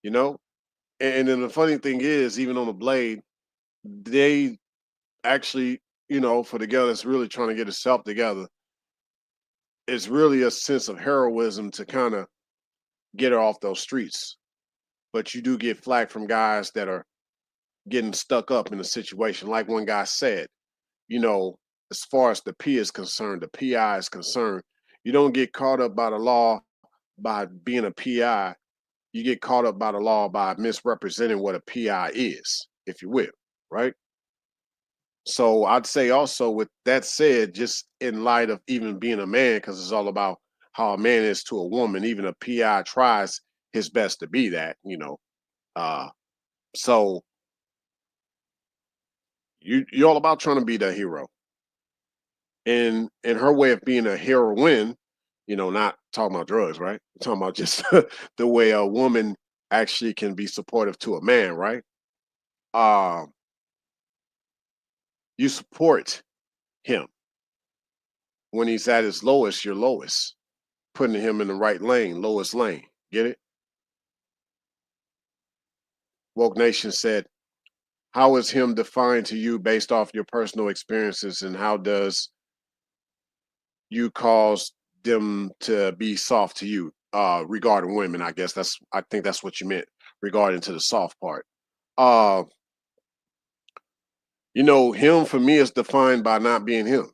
you know? And then the funny thing is, even on the blade, they actually, for the girl that's really trying to get herself together, it's really a sense of heroism to kind of get her off those streets. But you do get flack from guys that are getting stuck up in a situation. Like one guy said, as far as the P is concerned, the PI is concerned, you don't get caught up by the law by being a PI. You get caught up by the law by misrepresenting what a PI is, if you will, right? So I'd say also with that said, just in light of even being a man, because it's all about how a man is to a woman, even a PI tries his best to be that. Uh, so you're all about trying to be the hero. And her way of being a heroine You know, not talking about drugs, right? I'm talking about just the way a woman actually can be supportive to a man, right? Um, you support him when he's at his lowest, your lowest, putting him in the right lane, lowest lane. Get it? Woke Nation said, how is him defined to you based off your personal experiences, and how does you cause them to be soft to you regarding women? I guess I think that's what you meant regarding to the soft part. Uh, you know, him for me is defined by not being him.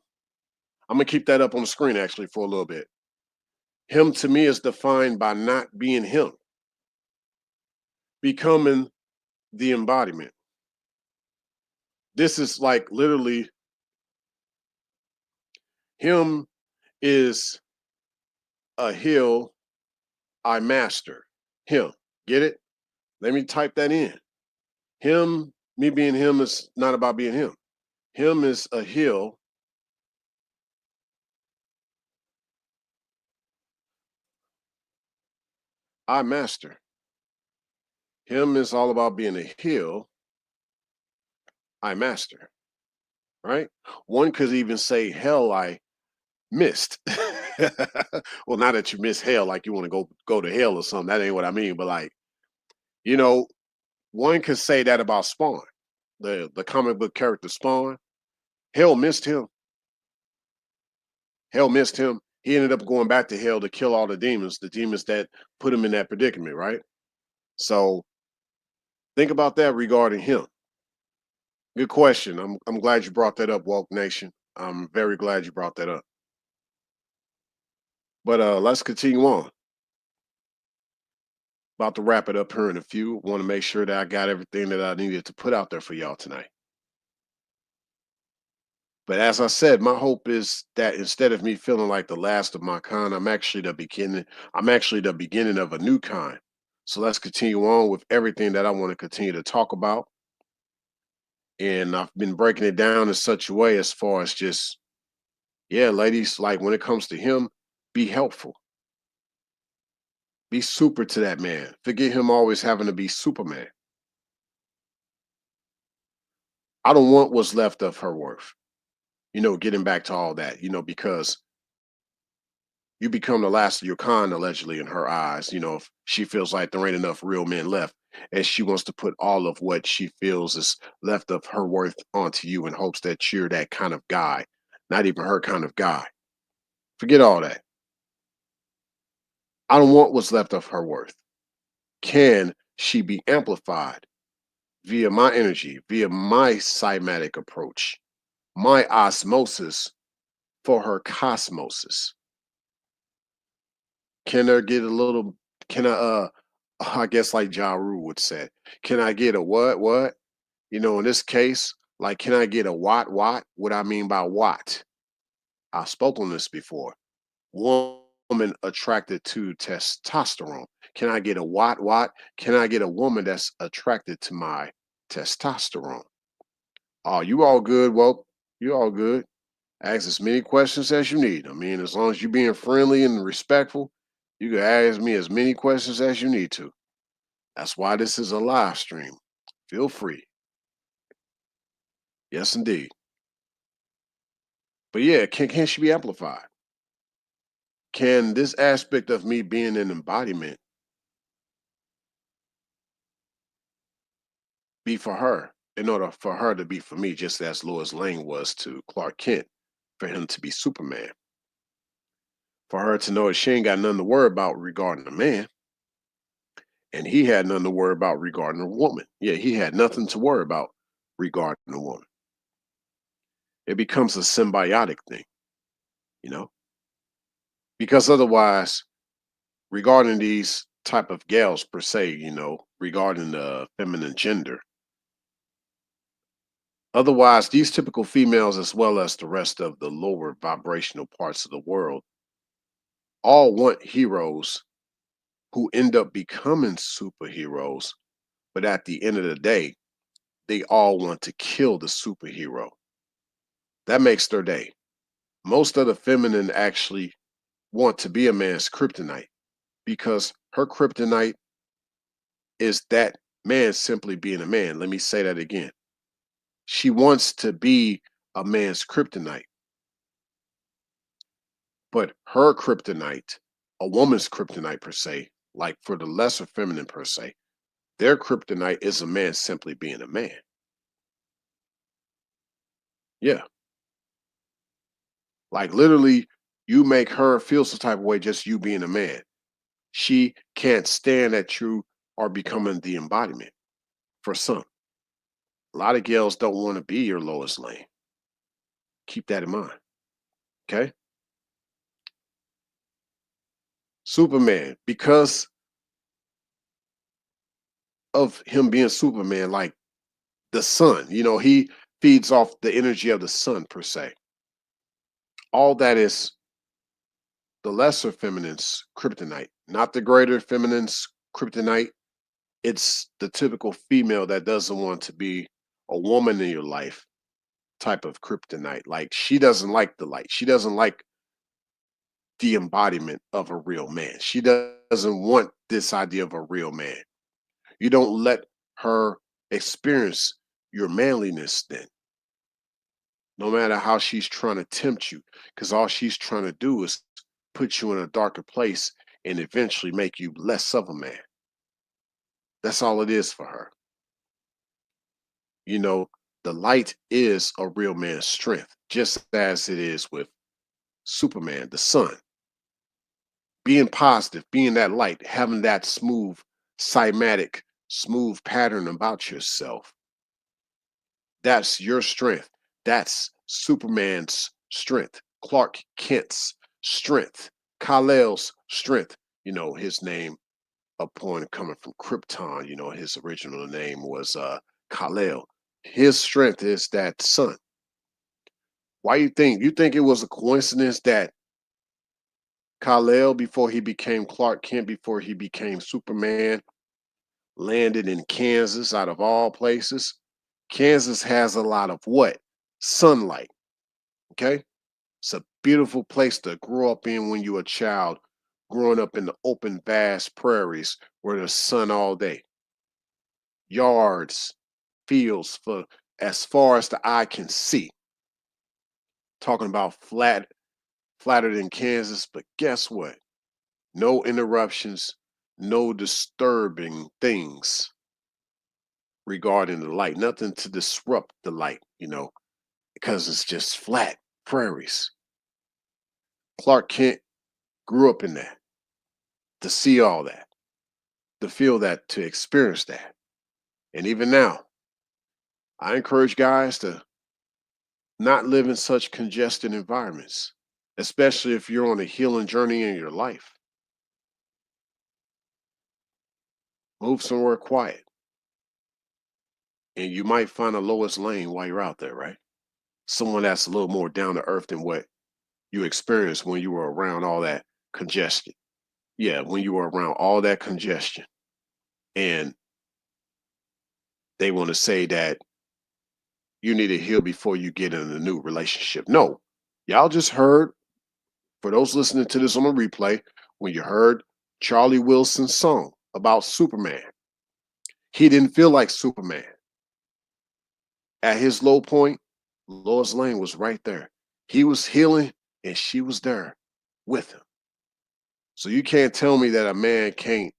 I'm gonna keep that up on the screen actually for a little bit. Him to me is defined by not being him, becoming the embodiment. This is like literally him is a hill I master. Him. Get it? Let me type that in. Him, me being him is not about being him. Him is a hill I master. Him is all about being a hill I master, right? One could even say hell I missed. Well, not that you miss hell, like you want to go to hell or something. That ain't what I mean. But like, you know, one could say that about Spawn, the comic book character Spawn. Hell missed him. Hell missed him. He ended up going back to hell to kill all the demons that put him in that predicament, right? So think about that regarding him. Good question. I'm glad you brought that up, Woke Nation. I'm very glad you brought that up. But let's continue on. About to wrap it up here in a few. Want to make sure that I got everything that I needed to put out there for y'all tonight. But as I said, my hope is that instead of me feeling like the last of my kind, I'm actually the beginning. I'm actually the beginning of a new kind. So let's continue on with everything that I want to continue to talk about. And I've been breaking it down in such a way as far as just, yeah, ladies, like when it comes to him, be helpful. Be super to that man. Forget him always having to be Superman. I don't want what's left of her worth. You know, getting back to all that, you know, because you become the last of your kind, allegedly, in her eyes. You know, if she feels like there ain't enough real men left, and she wants to put all of what she feels is left of her worth onto you in hopes that you're that kind of guy, not even her kind of guy. Forget all that. I don't want what's left of her worth. Can she be amplified via my energy, via my cymatic approach, my osmosis for her cosmosis? Can there get a little, can I guess like Ja Rule would say, can I get a what? You know, in this case, like, can I get a watt? What I mean by watt? I've spoken on this before. Woman attracted to testosterone. Can I get a watt? Can I get a woman that's attracted to my testosterone? Oh, you all good, woke. You all good. Ask as many questions as you need. I mean, as long as you're being friendly and respectful, you can ask me as many questions as you need to. That's why this is a live stream. Feel free. Yes, indeed. But yeah, can she be amplified? Can this aspect of me being an embodiment be for her in order for her to be for me, just as Lois Lane was to Clark Kent, for him to be Superman? For her to know that she ain't got nothing to worry about regarding a man, and he had nothing to worry about regarding a woman. Yeah, he had nothing to worry about regarding a woman. It becomes a symbiotic thing, you know, because otherwise, regarding these type of gals per se, you know, regarding the feminine gender, otherwise, these typical females, as well as the rest of the lower vibrational parts of the world, all want heroes who end up becoming superheroes. But at the end of the day, they all want to kill the superhero. That makes their day. Most of the feminine actually want to be a man's kryptonite because her kryptonite is that man simply being a man. Let me say that again. She wants to be a man's kryptonite, but her kryptonite, a woman's kryptonite per se, like for the lesser feminine per se, their kryptonite is a man simply being a man. Yeah. Like literally, you make her feel some type of way just you being a man. She can't stand that you are becoming the embodiment for some. A lot of girls don't want to be your lowest lane. Keep that in mind. Okay. Superman, because of him being Superman, like the sun, he feeds off the energy of the sun per se. All that is the lesser feminine's kryptonite, not the greater feminine's kryptonite. It's the typical female that doesn't want to be a woman in your life type of kryptonite. Like she doesn't like the light. She doesn't like the embodiment of a real man. She doesn't want this idea of a real man. You don't let her experience your manliness then, no matter how she's trying to tempt you, because all she's trying to do is put you in a darker place and eventually make you less of a man. That's all it is for her. The light is a real man's strength, just as it is with Superman, the sun. Being positive, being that light, having that smooth, cymatic, smooth pattern about yourself. That's your strength. That's Superman's strength. Clark Kent's strength. Kal-El's strength. His name upon coming from Krypton, his original name was Kal-El. His strength is that sun. Why you think it was a coincidence that Kal-El, before he became Clark Kent, before he became Superman, landed in Kansas out of all places? Kansas has a lot of what? Sunlight. Okay? It's a beautiful place to grow up in when you're a child, growing up in the open, vast prairies where there's sun all day. Yards, fields for as far as the eye can see. Talking about flatter than Kansas, but guess what? No interruptions, no disturbing things regarding the light, nothing to disrupt the light, because it's just flat prairies. Clark Kent grew up in that, to see all that, to feel that, to experience that. And even now, I encourage guys to not live in such congested environments, especially if you're on a healing journey in your life. Move somewhere quiet, and you might find a lowest lane while you're out there, right? Someone that's a little more down to earth than what you experienced when you were around all that congestion. Yeah, when you were around all that congestion. And they want to say that you need to heal before you get in a new relationship. No, y'all just heard, for those listening to this on a replay, when you heard Charlie Wilson's song about Superman, he didn't feel like Superman. At his low point, Lois Lane was right there. He was healing and she was there with him. So you can't tell me that a man can't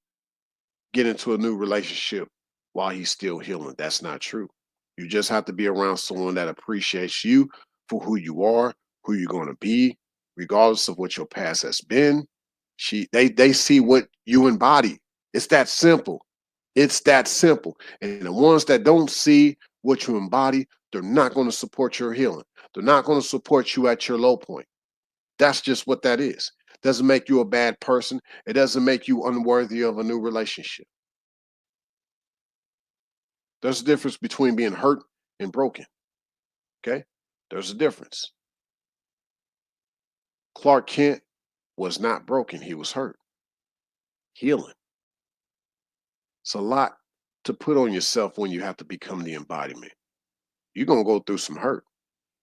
get into a new relationship while he's still healing. That's not true. You just have to be around someone that appreciates you for who you are, who you're going to be, regardless of what your past has been. They see what you embody. It's that simple. It's that simple. And the ones that don't see what you embody, they're not going to support your healing. They're not going to support you at your low point. That's just what that is. Doesn't make you a bad person. It doesn't make you unworthy of a new relationship. There's a difference between being hurt and broken. Okay? There's a difference. Clark Kent was not broken. He was hurt. Healing. It's a lot to put on yourself when you have to become the embodiment. You're going to go through some hurt.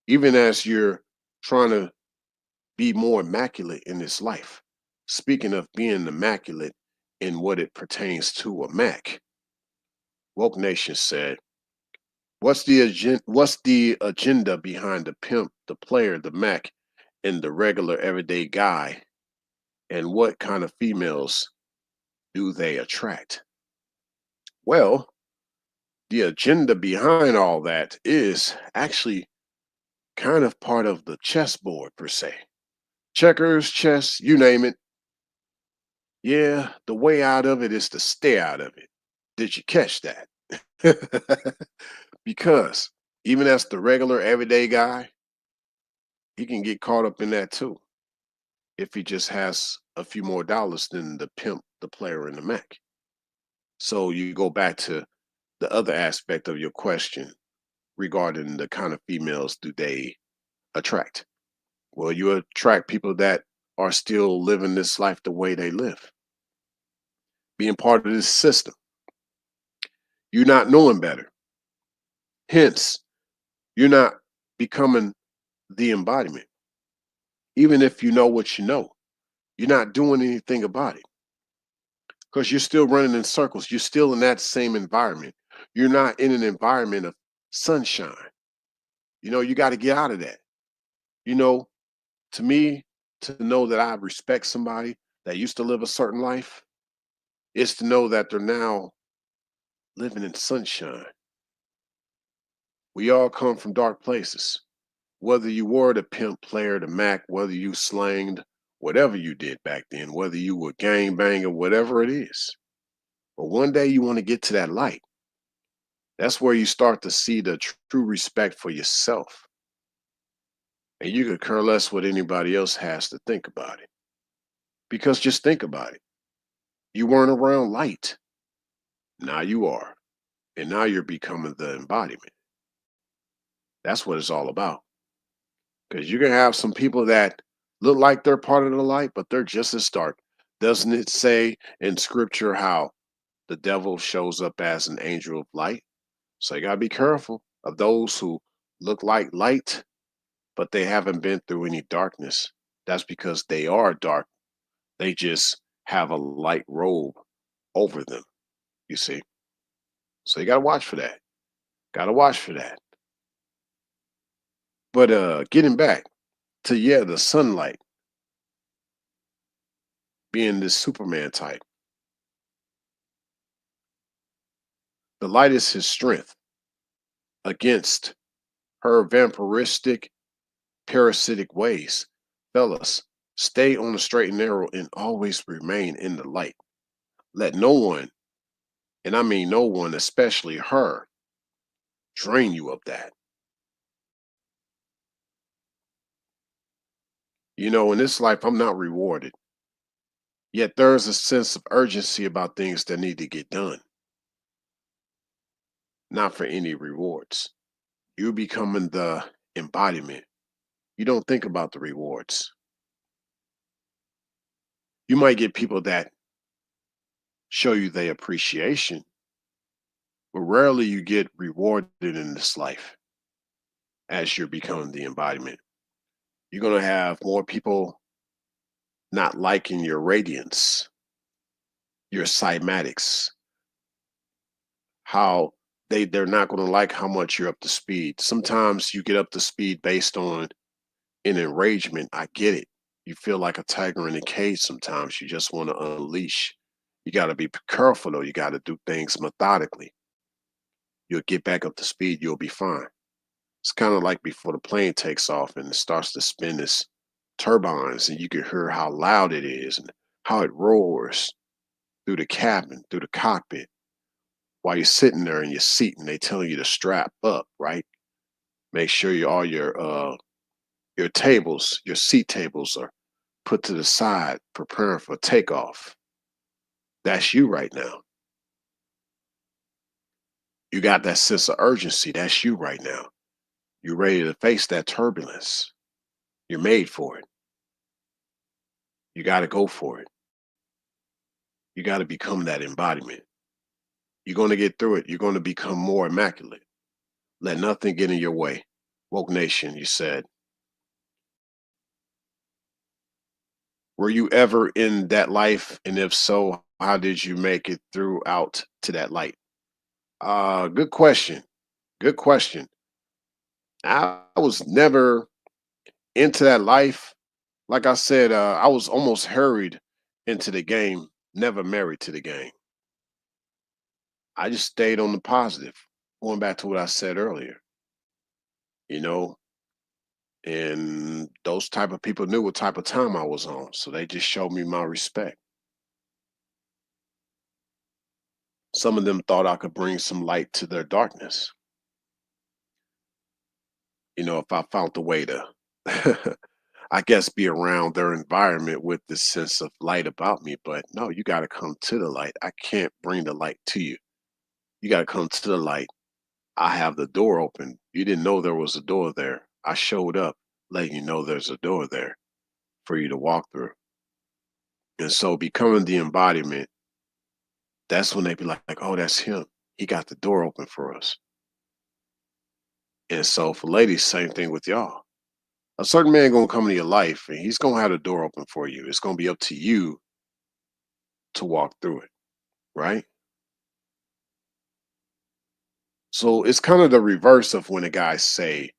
Even as you're trying to be more immaculate in this life. Speaking of being immaculate in what it pertains to a Mac, Woke Nation said, what's the agenda behind the pimp, the player, the Mac, and the regular everyday guy? And what kind of females do they attract? Well, the agenda behind all that is actually kind of part of the chessboard per se. Checkers, chess, you name it. Yeah, the way out of it is to stay out of it. Did you catch that? Because even as the regular everyday guy, he can get caught up in that too if he just has a few more dollars than the pimp, the player, and the Mac. So you go back to the other aspect of your question regarding the kind of females do they attract. Well, you attract people that are still living this life the way they live, being part of this system. You're not knowing better. Hence, you're not becoming the embodiment. Even if you know what you know, you're not doing anything about it because you're still running in circles. You're still in that same environment. You're not in an environment of sunshine. You got to get out of that. To me, to know that I respect somebody that used to live a certain life is to know that they're now living in sunshine. We all come from dark places. Whether you were the pimp player, the Mac, whether you slanged, whatever you did back then, whether you were gang banging, whatever it is. But one day you want to get to that light. That's where you start to see the true respect for yourself. And you could care less what anybody else has to think about it. Because just think about it. You weren't around light. Now you are. And now you're becoming the embodiment. That's what it's all about. Because you're going to have some people that look like they're part of the light, but they're just as dark. Doesn't it say in scripture how the devil shows up as an angel of light? So you got to be careful of those who look like light, but they haven't been through any darkness. That's because they are dark. They just have a light robe over them, you see. So you got to watch for that. Got to watch for that. But getting back to, the sunlight being this Superman type. The light is his strength against her vampiristic, parasitic ways. Fellas, stay on the straight and narrow and always remain in the light. Let no one, and I mean no one, especially her, drain you of that. In this life, I'm not rewarded. Yet there is a sense of urgency about things that need to get done. Not for any rewards. You becoming the embodiment. You don't think about the rewards. You might get people that show you their appreciation, but rarely you get rewarded in this life as you're becoming the embodiment. You're going to have more people not liking your radiance, your cymatics, how they're not going to like how much you're up to speed. Sometimes you get up to speed based on an enragement. I get it. You feel like a tiger in a cage sometimes. You just want to unleash. You got to be careful though. You got to do things methodically. You'll get back up to speed. You'll be fine. It's kind of like before the plane takes off and it starts to spin its turbines and you can hear how loud it is and how it roars through the cabin, through the cockpit, while you're sitting there in your seat and they tell you to strap up, right? Make sure all your tables, your seat tables are put to the side, preparing for takeoff. That's you right now. You got that sense of urgency. That's you right now. You're ready to face that turbulence. You're made for it. You got to go for it. You got to become that embodiment. You're going to get through it. You're going to become more immaculate. Let nothing get in your way. Woke Nation, you said. Were you ever in that life? And if so, how did you make it throughout to that light? Good question. Good question. I was never into that life. Like I said, I was almost hurried into the game, never married to the game. I just stayed on the positive, going back to what I said earlier, you know, and those type of people knew what type of time I was on. So they just showed me my respect. Some of them thought I could bring some light to their darkness. You know, if I found the way to, I guess, be around their environment with this sense of light about me. But no, you got to come to the light. I can't bring the light to you. You got to come to the light. I have the door open. You didn't know there was a door there. I showed up letting you know there's a door there for you to walk through. And so becoming the embodiment, that's when they be like, oh, that's him. He got the door open for us. And so for ladies, same thing with y'all. A certain man gonna come into your life and he's gonna have the door open for you. It's gonna be up to you to walk through it, right? So it's kind of the reverse of when the guys say,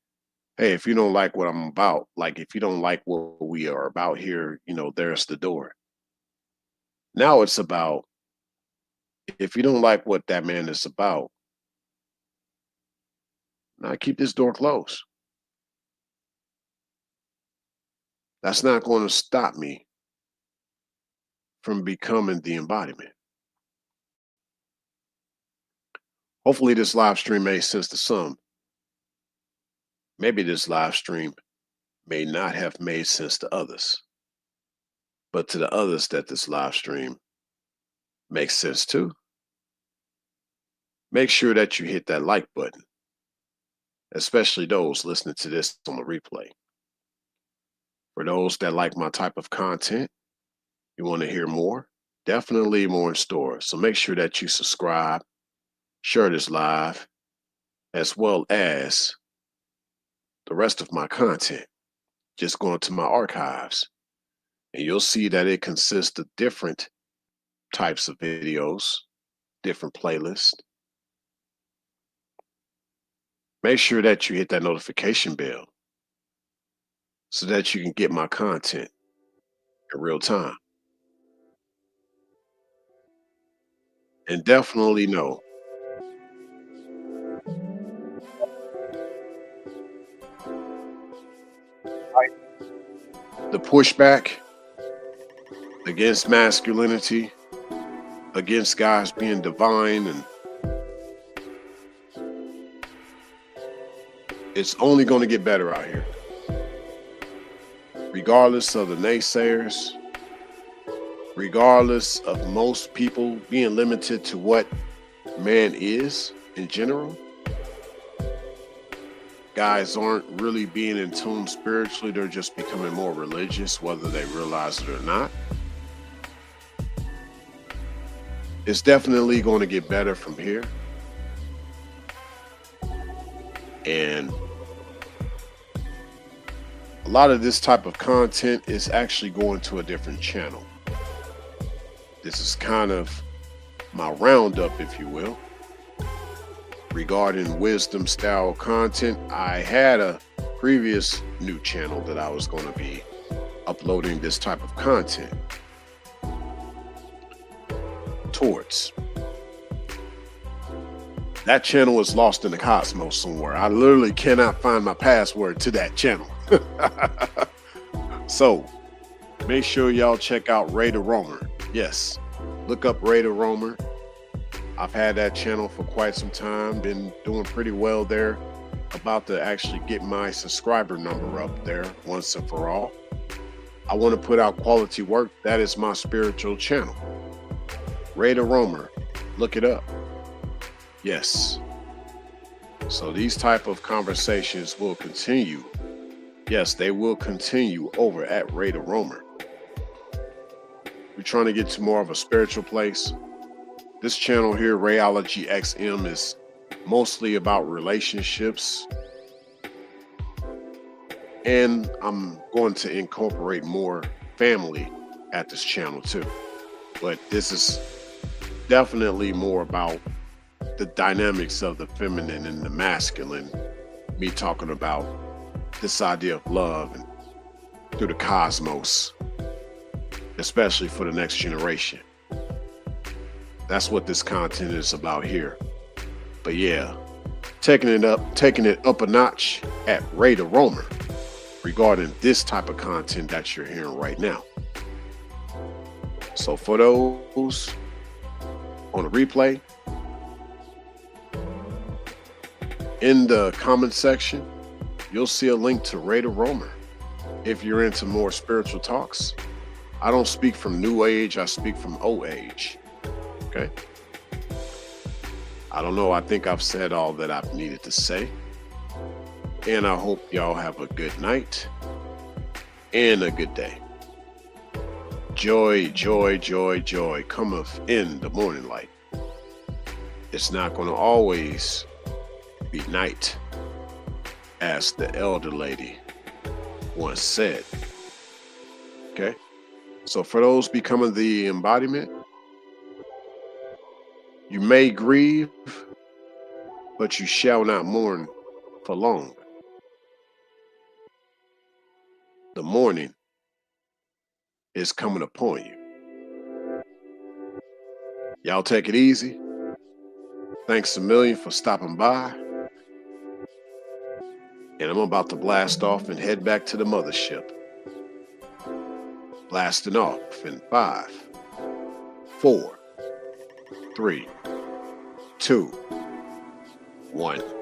hey, if you don't like what I'm about, like if you don't like what we are about here, you know, there's the door. Now it's about, if you don't like what that man is about, now keep this door closed. That's not going to stop me from becoming the embodiment. Hopefully this live stream made sense to some. Maybe this live stream may not have made sense to others, but to the others that this live stream makes sense to, make sure that you hit that like button, especially those listening to this on the replay. For those that like my type of content, you want to hear more, definitely more in store. So make sure that you subscribe, share this live, as well as the rest of my content. Just go into my archives and you'll see that it consists of different types of videos, different playlists. Make sure that you hit that notification bell so that you can get my content in real time. And definitely know the pushback against masculinity, against guys being divine, and it's only going to get better out here. Regardless of the naysayers, regardless of most people being limited to what man is in general, guys aren't really being in tune spiritually. They're just becoming more religious, whether they realize it or not. It's definitely going to get better from here. And a lot of this type of content is actually going to a different channel. This is kind of my roundup, if you will, regarding wisdom style content. I had a previous new channel that I was going to be uploading this type of content towards. That channel is lost in the cosmos somewhere. I literally cannot find my password to that channel. So make sure y'all check out Ray the Roamer. Yes, look up Ray the Roamer. I've had that channel for quite some time, been doing pretty well there. About to actually get my subscriber number up there once and for all. I want to put out quality work. That is my spiritual channel. Ray the Roamer, look it up. Yes. So these type of conversations will continue. Yes, they will continue over at Ray the Roamer. We're trying to get to more of a spiritual place. This channel here, Rayology XM, is mostly about relationships. And I'm going to incorporate more family at this channel too. But this is definitely more about the dynamics of the feminine and the masculine. Me talking about this idea of love and through the cosmos, especially for the next generation. That's what this content is about here. But yeah, taking it up a notch at Ray the Roamer regarding this type of content that you're hearing right now. So for those on the replay, in the comment section, you'll see a link to Ray the Roamer. If you're into more spiritual talks, I don't speak from new age, I speak from old age. Okay? I don't know, I think I've said all that I've needed to say. And I hope y'all have a good night and a good day. Joy, joy, joy, joy cometh in the morning light. It's not going to always be night, as the elder lady once said. Okay? So for those becoming the embodiment, you may grieve, but you shall not mourn for long. The morning is coming upon you. Y'all take it easy. Thanks a million for stopping by. And I'm about to blast off and head back to the mothership. Blasting off in 5, 4, 3, 2, 1.